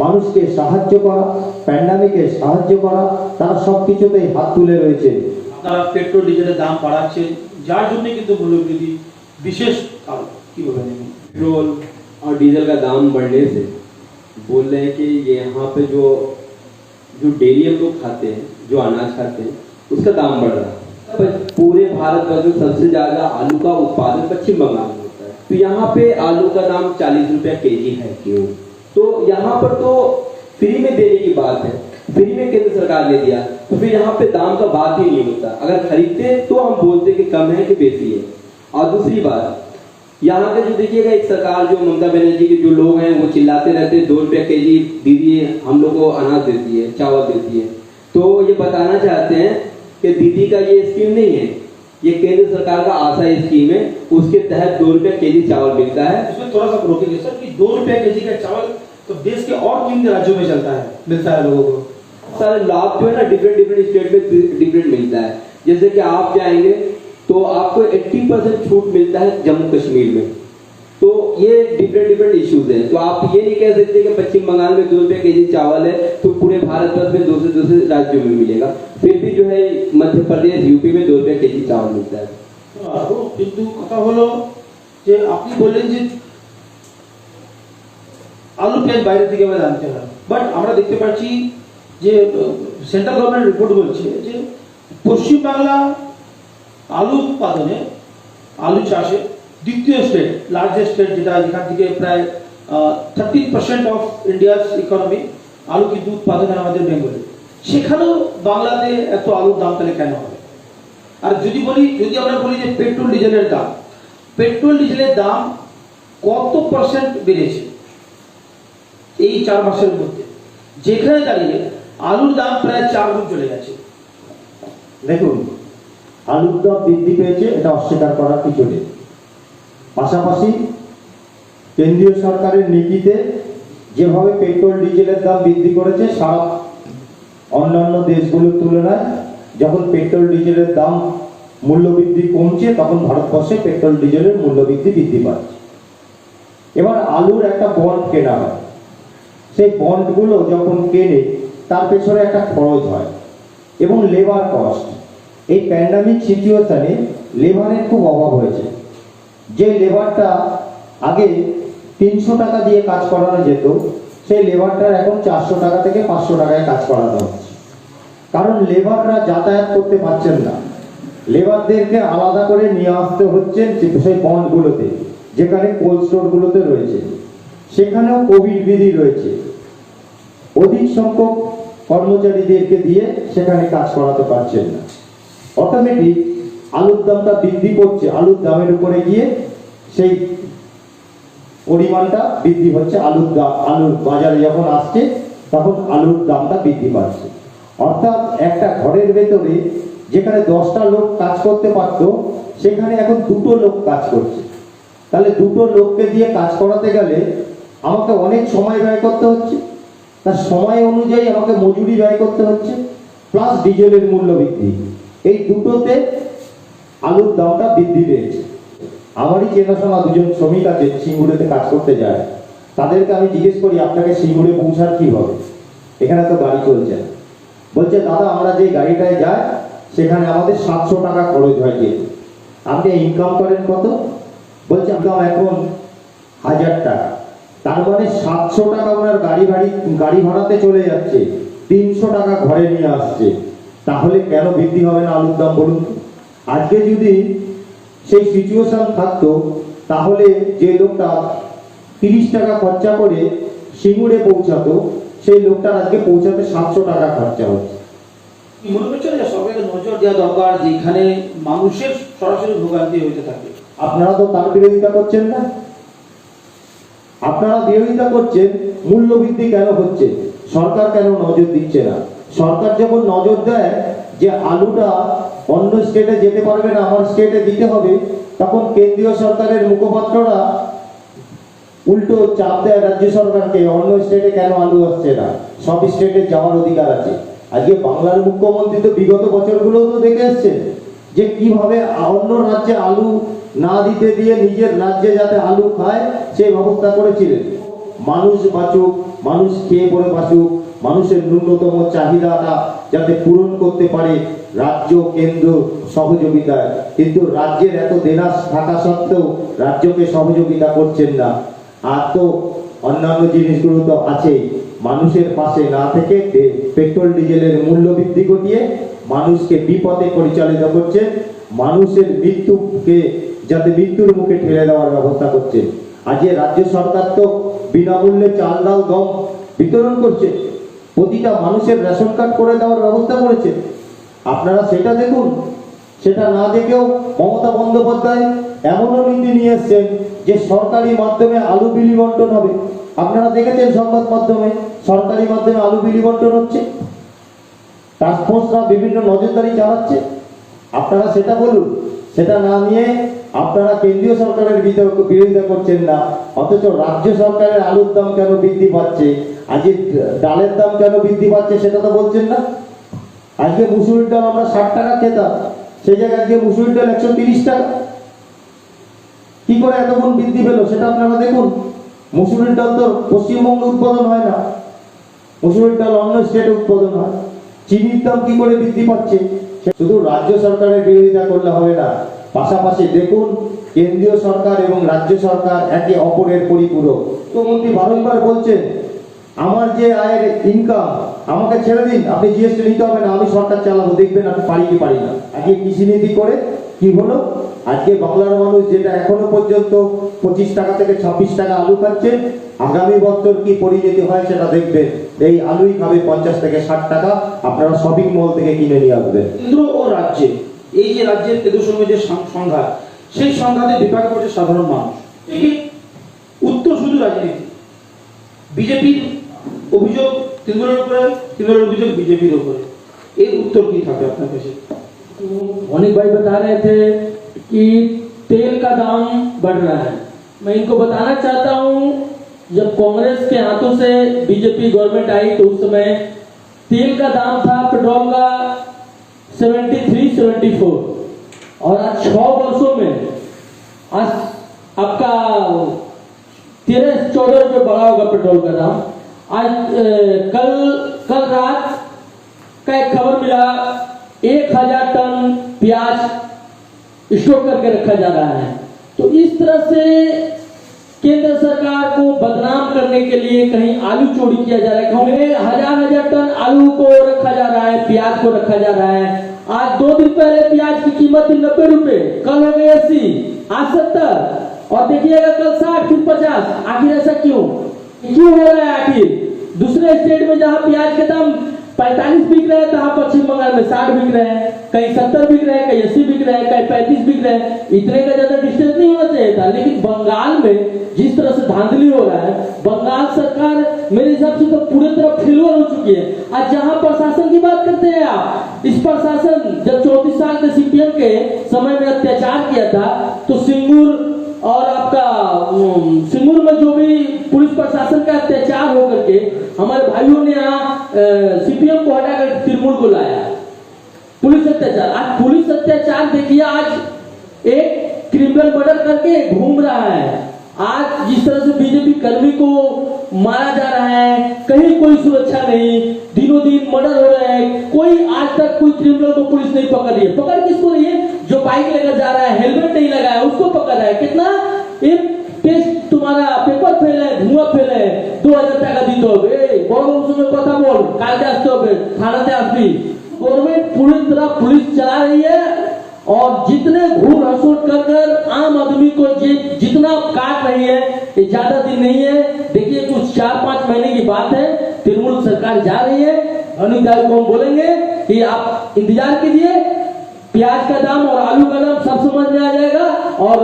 মানুষকে সাহায্য করা, প্যান্ডামিকে সাহায্য করা, তারা সবকিছুতেই হাত তুলে রয়েছে। আপনারা পেট্রোল ডিজেলের দাম বাড়াচ্ছেন, যার জন্য কিন্তু মূল্যবৃদ্ধি বিশেষ কারণ কি বলবেন? पेट्रोल और डीजल का दाम बढ़ने से बोल रहे हैं कि ये यहाँ पे जो डेली हम लोग खाते हैं, जो अनाज खाते हैं, उसका दाम बढ़ रहा है। पर पूरे भारत में जो सबसे ज्यादा आलू का उत्पादन पश्चिम बंगाल में होता है, तो यहाँ पे आलू का दाम 40 रुपया केजी है। क्यों? तो यहाँ पर तो फ्री में देने की बात है, फ्री में केंद्र सरकार ने दिया, तो फिर यहाँ पे दाम का बात ही नहीं होता। अगर खरीदते तो हम बोलते कि कम है कि बेसी है। और दूसरी बात, यहाँ पे जो देखिएगा एक सरकार जो ममता बनर्जी के जो लोग हैं वो चिल्लाते रहते हैं 2 रुपया केजी दीदी हम लोग को अनाज देती है, चावल देती है। तो ये बताना चाहते हैं कि दीदी का ये स्कीम नहीं है, ये केंद्र सरकार का आशा स्कीम है, उसके तहत 2 रुपया केजी चावल मिलता है। इसमें थोड़ा सा रोकेंगे सर कि 2 रुपया केजी का चावल तो देश के और किन राज्यों में चलता है, मिलता है लोगों को? सर लाभ जो है ना डिफरेंट स्टेट में डिफरेंट मिलता है। जैसे कि आप जाएंगे तो आपको 80% छूट मिलता है जम्मू कश्मीर में। तो ये डिफरेंट इश्यूज हैं। तो आप ये नहीं कह सकते कि पश्चिम बंगाल में 2 रुपया केजी चावल है तो पूरे भारतवर्ष में दूसरे राज्यों में मिलेगा। फिर भी जो है मध्य प्रदेश यूपी में 2 रुपया केजी चावल मिलता है। কিন্তু কথা হলো যে আপনি বললেন যে আলু পেঁয়াজ বাইরে থেকে আমরা আনতে হয়, বাট আমরা দেখতে পাচ্ছি যে সেন্ট্রাল গভর্নমেন্ট রিপোর্ট বলছে যে পশ্চিমবাংলা আলু উৎপাদনে, আলু চাষে দ্বিতীয় স্টেট, লার্জেস্ট স্টেট, যেখান থেকে প্রায় 30% অফ ইন্ডিয়াস ইকোনমি আলু কিন্তু উৎপাদন হয় আমাদের বেঙ্গলে। সেখানেও বাংলাতে এত আলুর দাম তাহলে কেন হবে? আর যদি আমরা বলি যে পেট্রোল ডিজেলের দাম কত পার্সেন্ট বেড়েছে এই 4 মাসের মধ্যে, যেখানে দাঁড়িয়ে আলুর দাম প্রায় 4 গুণ চলে গেছে। দেখুন, আলুর দাম বৃদ্ধি পেয়েছে, এটা অস্বীকার করার কিছু নেই। পাশাপাশি কেন্দ্রীয় সরকারের নীতিতে যেভাবে পেট্রোল ডিজেলের দাম বৃদ্ধি করেছে, সারা অন্যান্য দেশগুলোর তুলনায় যখন পেট্রোল ডিজেলের দাম মূল্য বৃদ্ধি কমছে, তখন ভারতবর্ষে পেট্রোল ডিজেলের মূল্য বৃদ্ধি পাচ্ছে। এবার আলুর একটা বন্ড কেনা হয়, সেই বন্ডগুলো যখন কেনে তার পেছনে একটা খরচ হয় এবং লেবার কস্ট। এই প্যান্ডামিক সিচুয়েশনে লেবারের খুব অভাব হয়েছে। যে লেবারটা আগে 300 টাকা দিয়ে কাজ করানো যেত, সেই লেবারটার এখন 400 টাকা থেকে 500 টাকায় কাজ করানো হচ্ছে। কারণ লেবাররা যাতায়াত করতে পারছেন না, লেবারদেরকে আলাদা করে নিয়ে আসতে হচ্ছে সেই বন্ডগুলোতে, যেখানে কোল্ড স্টোরগুলোতে রয়েছে। সেখানেও কোভিড বিধি রয়েছে, অধিক সংখ্যক কর্মচারীদেরকে দিয়ে সেখানে কাজ করাতে পারছেন না। অটোমেটিক আলুর দামটা বৃদ্ধি করছে, আলুর দামের উপরে গিয়ে সেই পরিমাণটা বৃদ্ধি হচ্ছে। আলুর বাজারে যখন আসছে তখন আলুর দামটা বৃদ্ধি পাচ্ছে। অর্থাৎ একটা ঘরের ভেতরে যেখানে 10টা লোক কাজ করতে পারতো, সেখানে এখন 2টো লোক কাজ করছে। তাহলে 2টো লোককে দিয়ে কাজ করাতে গেলে আমাকে অনেক সময় ব্যয় করতে হচ্ছে, তার সময় অনুযায়ী আমাকে মজুরি ব্যয় করতে হচ্ছে, প্লাস ডিজেলের মূল্য বৃদ্ধি। এই দুটোতে আলুর দামটা বৃদ্ধি পেয়েছে। আমারই চেনাশোনা 2জন শ্রমিক আছে, সিঙ্গুরেতে কাজ করতে যায়। তাদেরকে আমি জিজ্ঞেস করি, আপনাকে সিঙ্গুরে পৌঁছার কি হবে, এখানে তো গাড়ি চলছে না। বলছে, দাদা আমরা যে গাড়িটায় যাই সেখানে আমাদের 700 টাকা খরচ হয় যেতে। আপনি ইনকাম করেন কত? বলছে ইনকাম এখন 1000 টাকা। তার মানে 700 টাকা ওনার গাড়ি ভাড়াতে চলে যাচ্ছে, 300 টাকা ঘরে নিয়ে আসছে। তাহলে কেন বৃদ্ধি হবে না আলুর দাম বলুন? আজকে যদি সেই সিচুয়েশন থাকতো, তাহলে যে লোকটা 30 টাকা খরচা করে সিঙ্গুরে পৌঁছাতো, সেই লোকটার আজকে পৌঁছাতে 700 টাকা খরচা হচ্ছে। মনে করছেন যে সরকারকে নজর দেওয়া দরকার, যেখানে মানুষের সরাসরি ভোগান্তি হতে থাকে? আপনারা তো তার বিরোধিতা করছেন না। আপনারা বিরোধিতা করছেন মূল্য বৃদ্ধি কেন হচ্ছে, সরকার কেন নজর দিচ্ছে না। সরকার যখন নজর দেয় যে আলুটা অন্য স্টেটে যেতে পারবে না, আমার স্টেটে দিতে হবে, তখন কেন্দ্রীয় সরকারের মুখপাত্ররা উল্টো চাপ দেয় রাজ্য সরকারকে, অন্য স্টেটে কেন আলু আসছে না, সব স্টেটে যাওয়ার অধিকার আছে। আজকে বাংলার মুখ্যমন্ত্রী তো বিগত বছরগুলো তো দেখে এসছেন যে কিভাবে অন্য রাজ্যে আলু না দিতে দিয়ে নিজের রাজ্যে যাতে আলু খায় সেই ব্যবস্থা করেছিলেন। মানুষ বাঁচুক, মানুষ খেয়ে পড়ে বাঁচুক, মানুষের ন্যূনতম চাহিদাটা যাতে পূরণ করতে পারে রাজ্য কেন্দ্র সহযোগিতায়। কিন্তু রাজ্যের এত দেনাস থাকা সত্ত্বেও রাজ্যকে সহযোগিতা করছেন না। আর তো অন্যান্য জিনিসগুলো তো আছেই, মানুষের পাশে না থেকে পেট্রোল ডিজেলের মূল্য বৃদ্ধি ঘটিয়ে মানুষকে বিপদে পরিচালিত করছে, মানুষের মৃত্যুকে যাতে মৃত্যুর মুখে ঠেলে দেওয়ার ব্যবস্থা করছে। আজকে রাজ্য সরকার তো বিনামূল্যে চাল ডাল গম বিতরণ করছে, প্রতিটা মানুষের রেশন কার্ড করে দেওয়ার ব্যবস্থা করেছে। আপনারা সেটা দেখুন। সেটা না দেখেও মমতা বন্দ্যোপাধ্যায় এমনও নীতি নিয়ে এসছেন যে সরকারি মাধ্যমে আলু বিলি বন্টন হবে। আপনারা দেখেছেন সংবাদ মাধ্যমে সরকারি মাধ্যমে আলু বিলি বন্টন হচ্ছে, টাস্কফোর্সরা বিভিন্ন নজরদারি চালাচ্ছে। আপনারা সেটা বলুন। সেটা না নিয়ে আপনারা কেন্দ্রীয় সরকারের বিরোধিতা করছেন না, অথচ রাজ্য সরকারের আলুর দাম কেন বৃদ্ধি পাচ্ছে, আজকে ডালের দাম কেন বৃদ্ধি পাচ্ছে সেটা তো বলছেন না। আজকে মুসুরির ডাল আমরা 60 টাকা খেতাম, সেই জায়গায় আজকে মুসুরির ডাল 130 টাকা। কি করে এত গুণ বৃদ্ধি পেল সেটা আপনারা দেখুন। মুসুরির ডাল তো পশ্চিমবঙ্গে উৎপাদন হয় না, মুসুরির ডাল অন্য স্টেটে উৎপাদন হয়। চিনির দাম কি করে বৃদ্ধি পাচ্ছে? শুধু রাজ্য সরকারের বিরোধিতা করলে হবে না, পাশাপাশি দেখুন কেন্দ্রীয় সরকার এবং রাজ্য সরকার একে অপরের পরিপূরক। মুখ্যমন্ত্রী বারংবার বলছেন আমার যে আয়ের ইনকাম আমাকে ছেড়ে দিন, আপনি জিএসটি নিতে হবে না, আমি সরকার চালাবো, দেখবেন আপনি পারি কি পারি না। আজকে কৃষি নীতি করে কি হলো? আজকে বাংলার মানুষ যেটা এখনো পর্যন্ত 25 টাকা থেকে 26 টাকা আলু খাচ্ছে, আগামী বছর কি পরিণতি হয় সেটা দেখবেন। এই আলুই খাবে 50 থেকে 60 টাকা, আপনারা শপিং মল থেকে কিনে নিয়ে আসবেন। কেন্দ্র ও রাজ্যে এই যে রাজ্যের কেন্দ্র সঙ্গে যে সংঘাত, সেই সংঘাতে বিপাকে পড়ছে সাধারণ মানুষ। উত্তর শুধু রাজনীতি, বিজেপির অভিযোগ তৃণমূলের উপরে, তৃণমূলের অভিযোগ বিজেপির উপরে। এর উত্তর কি থাকবে আপনার কাছে? मौनिक भाई बता रहे थे कि तेल का दाम बढ़ रहा है। मैं इनको बताना चाहता हूं, जब कांग्रेस के हाथों से बीजेपी गवर्नमेंट आई तो उस समय तेल का दाम था पेट्रोल का 73-74 और आज 6 वर्षों में आज आपका 13-14 रुपये बढ़ा होगा पेट्रोल का दाम। आज कल रात का एक खबर मिला 1000 टन प्याज स्टोर करके रखा जा रहा है। तो इस तरह से केंद्र सरकार को बदनाम करने के लिए कहीं आलू चोरी किया जा रहा है, कहीं हजार टन आलू को रखा जा रहा है, प्याज को रखा जा रहा है। आज 2 दिन पहले प्याज की कीमत थी 90 रुपए, कल हो गई 80, आज 70 और देखिएगा कल 60 फिर 50। आखिर ऐसा क्यों हो रहा है? आखिर दूसरे स्टेट में जहां प्याज के दाम 45 बिक रहे हैं, तहाँ पश्चिम बंगाल में 60 बिक रहे हैं, कहीं 70 बिक रहे हैं, कहीं 80 बिक रहे हैं, कहीं 35 बिक रहे हैं। इतने का ज्यादा डिस्टेंस नहीं होना चाहिए था। लेकिन बंगाल में जिस तरह से धांधली हो रहा है, बंगाल सरकार मेरे हिसाब से तो पूरी तरह फेलुअर हो चुकी है। आज जहां प्रशासन की बात करते हैं आप, इस प्रशासन जब 34 साल के सीपीएम के समय में अत्याचार किया था तो सिंगूर और आपका सिंगूर में जो भी पुलिस प्रशासन का अत्याचार होकर के हमारे भाइयों ने यहाँ सीपीएम को हटाकर तृणमूल को लाया। पुलिस अत्याचार, आज पुलिस अत्याचार देखिए, आज एक क्रिमिनल मर्डर करके घूम रहा है। आज जिस तरह से बीजेपी कर्मी को मारा जा रहा है, कहीं कोई सुरक्षा नहीं, दिनों दिन मर्डर हो रहे हैं, कोई आज तक कोई क्रिमिनल को पुलिस नहीं पकड़ रही है। पकड़ किसको रही है? जो बाइक लेकर जा रहा है, हेलमेट नहीं लगाया, उसको पकड़ रहा है। कितना एक टेस्ट तुम्हारा पेपर फेल है, धुआं फेल है, 2000 টাকা দিতে হবে। বড় সঙ্গে কথা বল, কালকে আসতে হবে, থানাতে আসবি। गवर्नमेंट पूरी तरह पुलिस चला रही है और जितने घूर हसोट कर आम आदमी को जितना काट रही है, ये ज्यादा दिन नहीं है। देखिए कुछ 4-5 महीने की बात है, तृणमूल सरकार जा रही है। अनिल दाई को हम बोलेंगे कि आप इंतजार कीजिए, प्याज का दाम और आलू का दाम सब समझ में आ जाएगा और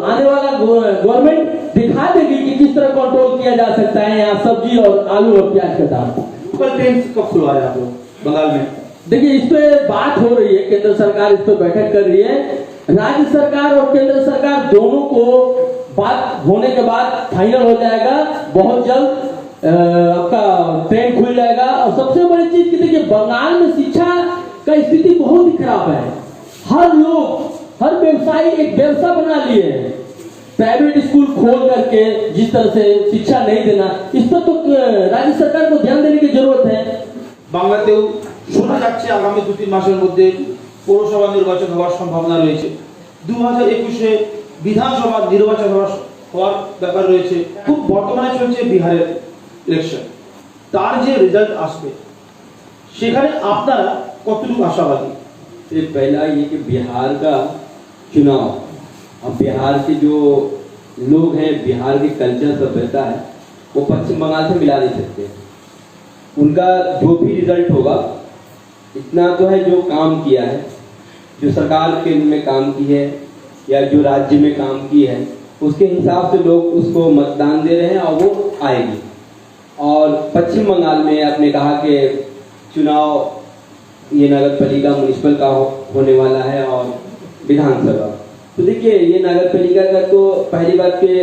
आने वाला गवर्नमेंट दिखा देगी कि किस तरह कंट्रोल किया जा सकता है यहाँ सब्जी और आलू और प्याज का दाम। लोकल ट्रेन कब खुलवा रहे हैं आप लोग बंगाल में? देखिए इस पे बात हो रही है, केंद्र सरकार इस पे बैठक कर रही है। राज्य सरकार और केंद्र सरकार दोनों को बात होने के बाद फाइनल हो जाएगा बहुत जल्द। आपका ट्रेन खुल जाएगा। और सबसे बड़ी चीज की देखिए, बंगाल में शिक्षा का स्थिति बहुत ही खराब है। हर लोग, हर व्यवसायी एक व्यवसाय बना लिए हैं, प्राइवेट स्कूल खोल करके जिस तरह से शिक्षा नहीं देना, इस पर तो राज्य सरकार को ध्यान देने की जरूरत है। বাংলাতেও শোনা যাচ্ছে আগামী 2-3 মাসের মধ্যে পৌরসভা নির্বাচন হওয়ার সম্ভাবনা রয়েছে। 2021-এ বিধানসভা নির্বাচন হওয়ার ব্যাপার রয়েছে। খুব বর্তমানে চলছে বিহারের ইলেকশন, তার যে রেজাল্ট আসবে সেখানে আপনারা কতটুকু আশাবাদী? ये पहला ये कि बिहार का चुनाव, अब बिहार के जो लोग हैं, बिहार के कल्चर सभ्यता है, वो पश्चिम बंगाल से मिला नहीं सकते। उनका जो भी रिजल्ट होगा, इतना तो है जो काम किया है, जो सरकार के में काम की है या जो राज्य में काम की है, उसके हिसाब से लोग उसको मतदान दे रहे हैं और वो आएगी। और पश्चिम बंगाल में आपने कहा कि चुनाव ये नगर पालिका म्युनिसिपल का होने वाला है और विधानसभा। तो देखिए, ये नगर पालिका का तो पहली बात के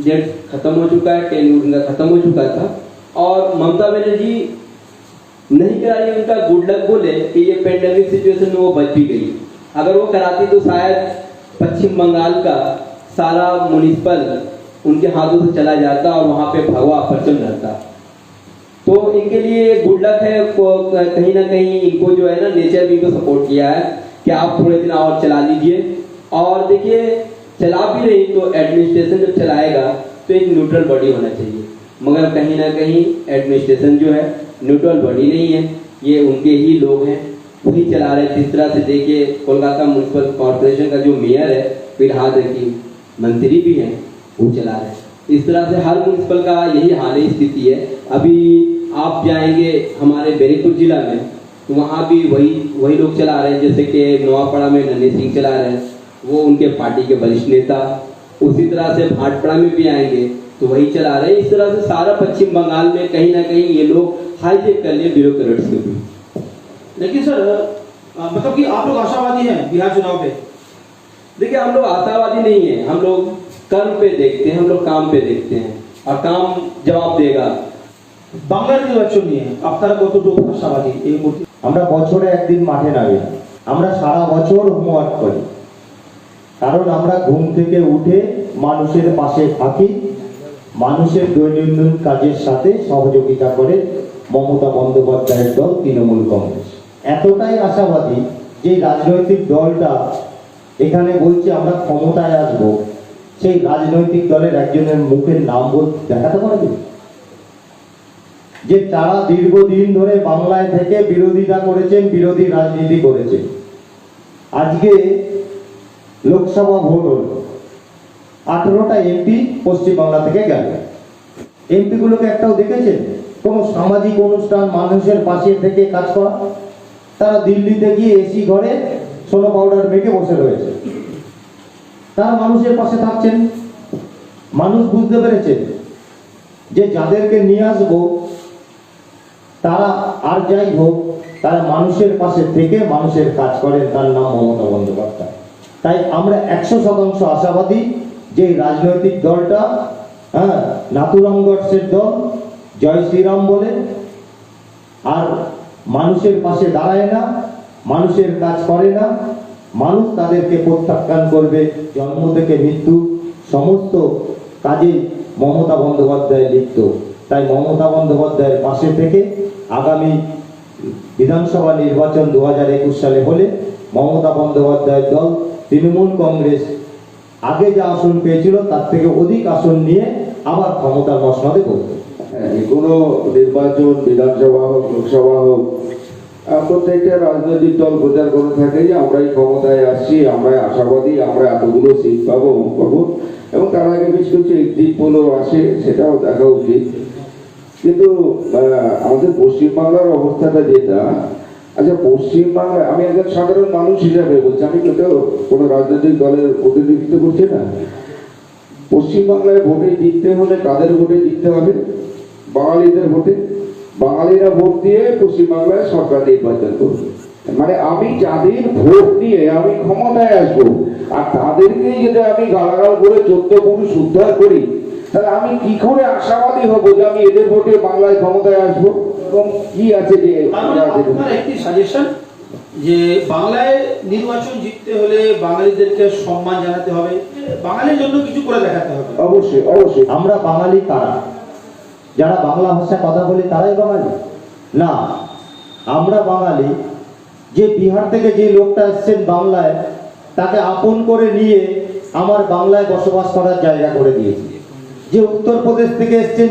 डेट खत्म हो चुका है, टेन्यूर उनका खत्म हो चुका था और ममता बनर्जी नहीं करा रही। उनका गुड लक बोले कि ये पेंडेमिक सिचुएशन में वो बच भी गई। अगर वो कराती तो शायद पश्चिम बंगाल का सारा म्युनिसिपल उनके हाथों से चला जाता और वहां पे भगवा परचम रहता। तो इनके लिए गुड लक है। कहीं ना कहीं इनको जो है ना, नेचर भी इनको सपोर्ट किया है कि आप थोड़े दिन और चला लीजिए। और देखिए, चला भी रही तो एडमिनिस्ट्रेशन जब चलाएगा तो एक न्यूट्रल बॉडी होना चाहिए, मगर कहीं ना कहीं एडमिनिस्ट्रेशन जो है न्यूट्रल बॉडी नहीं है, ये उनके ही लोग हैं, वही चला रहे। जिस तरह से देखिए, कोलकाता म्युनिसिपल कॉर्पोरेशन का जो मेयर है, फिलहाल की मंत्री भी हैं, वो चला रहे हैं। इस तरह से हर म्युनिसिपल का यही हाल है, स्थिति है। अभी आप जाएंगे हमारे बैरकपुर जिला में तो वहाँ भी वही लोग चला रहे हैं, जैसे कि नवापड़ा में नन्हे सिंह चला रहे हैं, वो उनके पार्टी के वरिष्ठ नेता। उसी तरह से भाटपड़ा में भी आएंगे तो वही चला रहे हैं। इस तरह से सारा पश्चिम बंगाल में कहीं ना कहीं ये लोग हाईजेक कर लिए ब्यूरोक्रेट्स को भी। लेकिन सर, मतलब कि आप लोग आशावादी हैं बिहार चुनाव पे? देखिए, हम लोग आशावादी नहीं है, हम लोग कर्म पे देखते हैं, हम लोग काम पे देखते हैं और काम जवाब देगा। বাংলার নির্বাচন নিয়ে আপনারা কতটুকু আশাবাদী এই মুহূর্তে? আমরা বছরে একদিন মাঠে নামি না, আমরা সারা বছর হোমওয়ার্ক করি। কারণ আমরা ঘুম থেকে উঠে মানুষের পাশে থাকি, মানুষের দৈনন্দিন কাজের সাথে সহযোগিতা করে মমতা বন্দ্যোপাধ্যায়ের দল তৃণমূল কংগ্রেস। এতটাই আশাবাদী যে রাজনৈতিক দলটা এখানে বলছে আমরা ক্ষমতায় আসব, সেই রাজনৈতিক দলের একজনের মুখের নাম দেখাতে পারবে যে তারা দীর্ঘদিন ধরে বাংলায় থেকে বিরোধিতা করেছেন, বিরোধী রাজনীতি করেছেন। আজকে লোকসভা ভোট হল, 18টা এমপি পশ্চিমবাংলা থেকে গেল। এমপি গুলোকে একটাও দেখেছেন কোন সামাজিক অনুষ্ঠান, মানুষের পাশে থেকে কাজ করা? তারা দিল্লিতে গিয়ে এসি ঘরে সোনো পাউডার মেখে বসে রয়েছে। তারা মানুষের পাশে থাকছেন। মানুষ বুঝতে পেরেছেন যে যাদেরকে নিয়ে আসবো তারা আর যাই হোক, তারা মানুষের পাশে থেকে মানুষের কাজ করেন, তার নাম মমতা বন্দ্যোপাধ্যায়। তাই আমরা 100% আশাবাদী যে রাজনৈতিক দলটা নাতুরাঙ্গসের দল, জয় শ্রীরাম বলে আর মানুষের পাশে দাঁড়ায় না, মানুষের কাজ করে না, মানুষ তাদেরকে প্রত্যাখ্যান করবে। জন্ম থেকে মৃত্যু সমস্ত কাজে মমতা বন্দ্যোপাধ্যায় লিপ্ত। তাই মমতা বন্দ্যোপাধ্যায়ের পাশে থেকে আগামী বিধানসভা নির্বাচন 2021 সালে হলে মমতা বন্দ্যোপাধ্যায়ের দল তৃণমূল কংগ্রেস আগে যা আসন পেয়েছিল তার থেকে অধিক আসন নিয়ে আবার ক্ষমতার মসনদে বসবে। কোনো নির্বাচন, বিধানসভা হোক, লোকসভা হোক, প্রত্যেকটা রাজনৈতিক দল প্রচার করে থাকে যে আমরাই ক্ষমতায় আসছি, আমরাই আশাবাদী, আমরা এতগুলো সিট পাবো, পাবো, এবং তার আগে বেশ কিছু এক্সিট পোলও আসে, সেটাও দেখা উচিত। কিন্তু আমাদের পশ্চিমবাংলার অবস্থাটা যেটা, আচ্ছা পশ্চিমবাংলায় আমি একজন সাধারণ মানুষ হিসাবে বলছি, আমি কিন্তু কোনো রাজনৈতিক দলের প্রতিনিধিত্ব করছি না। পশ্চিমবাংলায় ভোটে জিততে হলে কাদের ভোটে জিততে হবে? বাঙালিদের ভোটে। বাঙালিরা ভোট দিয়ে পশ্চিমবাংলায় সরকার নির্বাচন করবে। মানে আমি যাদের ভোট নিয়ে আমি ক্ষমতায় আসবো আর তাদেরকেই যদি আমি গালাগাল করে 14 পুরুষ উদ্ধার করি, তাহলে আমি কি করে আশাবাদী হব যে আমি এদের ভোটে বাংলায় ক্ষমতায় আসবো? এবং কি আছে যে আপনার একটি সাজেশন যে বাংলায় নির্বাচন জিততে হলে বাঙালিদেরকে সম্মান জানাতে হবে, বাঙালির জন্য কিছু করে দেখাতে হবে। অবশ্যই অবশ্যই। আমরা বাঙালি কারা? যারা বাংলা ভাষায় কথা বলি তারাই বাঙালি না। আমরা বাঙালি যে বিহার থেকে যে লোকটা এসছেন বাংলায়, তাকে আপন করে নিয়ে আমার বাংলায় বসবাস করার জায়গা করে দিয়েছি। যে উত্তরপ্রদেশ থেকে এসছেন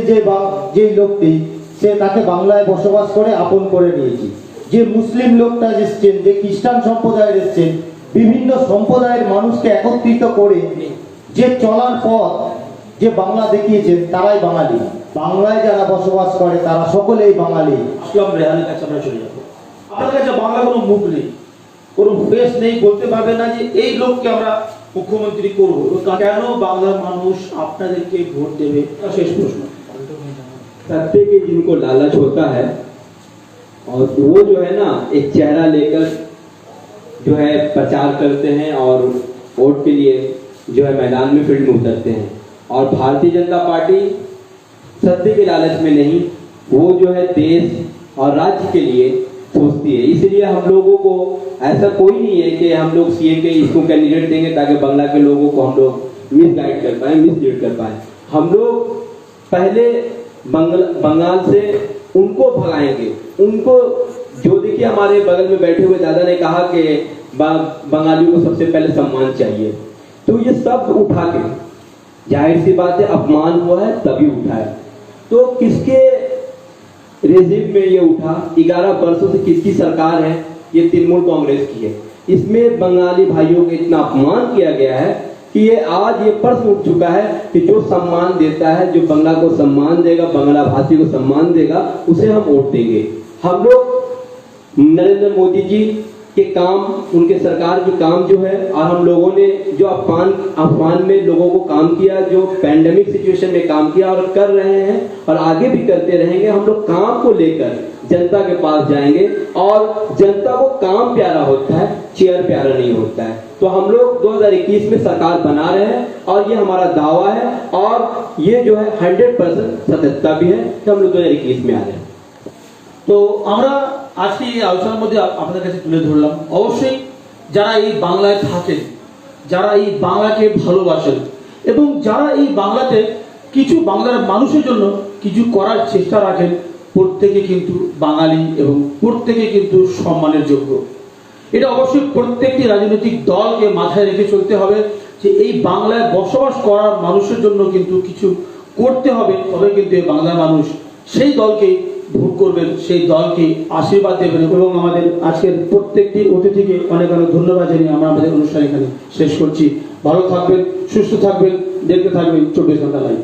যে লোকটি, সে তাকে বাংলায় বসবাস করে আপন করে নিয়েছি। যে মুসলিম লোকটা এসছেন, যে খ্রিস্টান সম্প্রদায়ের এসছেন, বিভিন্ন সম্প্রদায়ের মানুষকে একত্রিত করে যে চলার পথ যে বাংলা দেখিয়েছেন, তারাই বাঙালি। বাংলায় যারা বসবাস করে তারা সকলেই বাঙালি। আসলাম রেহানের কাছে আমরা চলে যাবো। আপনার কাছে বাংলা কোনো মুখ নেই, কোনো ফেস নেই, বলতে পারবে না যে এই লোককে আমরা মুখ্যমন্ত্রী করবো। কেন বাংলার মানুষ আপনাদেরকে ভোট দেবে? শেষ প্রশ্ন। सत्य के जिनको लालच होता है और वो जो है ना एक चेहरा लेकर जो है प्रचार करते हैं और वोट के लिए जो है मैदान में फील्ड में उतरते हैं। और भारतीय जनता पार्टी सत्य के लालच में नहीं, वो जो है देश और राज्य के लिए सोचती है। इसलिए हम लोगों को ऐसा कोई नहीं है कि हम लोग सीएम के इसको कैंडिडेट देंगे ताकि बांग्ला के लोगों को हम लोग मिसगाइड कर पाए, मिसलीड कर पाए। हम लोग पहले बंगाल से उनको भगाएंगे। उनको जो देखिए हमारे बगल में बैठे हुए दादा ने कहा कि बंगालियों को सबसे पहले सम्मान चाहिए, तो ये सब उठा के, जाहिर सी बात है अपमान हुआ है तभी उठा है। तो किसके रेजिम में ये उठा? 11 वर्षों से किसकी सरकार है? ये तृणमूल कांग्रेस की है। इसमें बंगाली भाइयों को इतना अपमान किया गया है कि ये आज ये प्रश्न उठ चुका है कि जो सम्मान देता है, जो बंगला को सम्मान देगा, बंगला भाषी को सम्मान देगा, उसे हम वोट देंगे। हम लोग नरेंद्र मोदी जी के काम, उनके सरकार के काम जो है, और हम लोगों ने जो अफवान में लोगों को काम किया, जो पैंडेमिक सिचुएशन में काम किया और कर रहे हैं और आगे भी करते रहेंगे। हम लोग काम को लेकर जनता के पास जाएंगे और जनता को काम प्यारा होता है, चेयर प्यारा नहीं होता है। तो हम लोग 2021 में सरकार बना रहे हैं और ये हमारा दावा है और ये जो है 100% सत्यता भी है कि हम लोग 2021 में आ रहे हैं। তো আমরা আজকে এই আলোচনার মধ্যে আপনাদের কাছে তুলে ধরলাম, অবশ্যই যারা এই বাংলায় থাকেন, যারা এই বাংলাকে ভালোবাসেন এবং যারা এই বাংলাতে কিছু বাংলার মানুষের জন্য কিছু করার চেষ্টা রাখেন, প্রত্যেকে কিন্তু বাঙালি এবং প্রত্যেকে কিন্তু সম্মানের যোগ্য। এটা অবশ্যই প্রত্যেকটি রাজনৈতিক দলকে মাথায় রেখে চলতে হবে যে এই বাংলায় বসবাস করার মানুষের জন্য কিন্তু কিছু করতে হবে, তবে কিন্তু এই বাংলার মানুষ সেই দলকে ভোট করবেন, সেই দলকে আশীর্বাদ দেবেন। এবং আমাদের আজকের প্রত্যেকটি অতিথিকে অনেক অনেক ধন্যবাদ জানিয়ে আমরা আমাদের অনুষ্ঠান এখানে শেষ করছি। ভালো থাকবেন, সুস্থ থাকবেন, দেখতে থাকবেন 24 ঘন্টা লাইভ।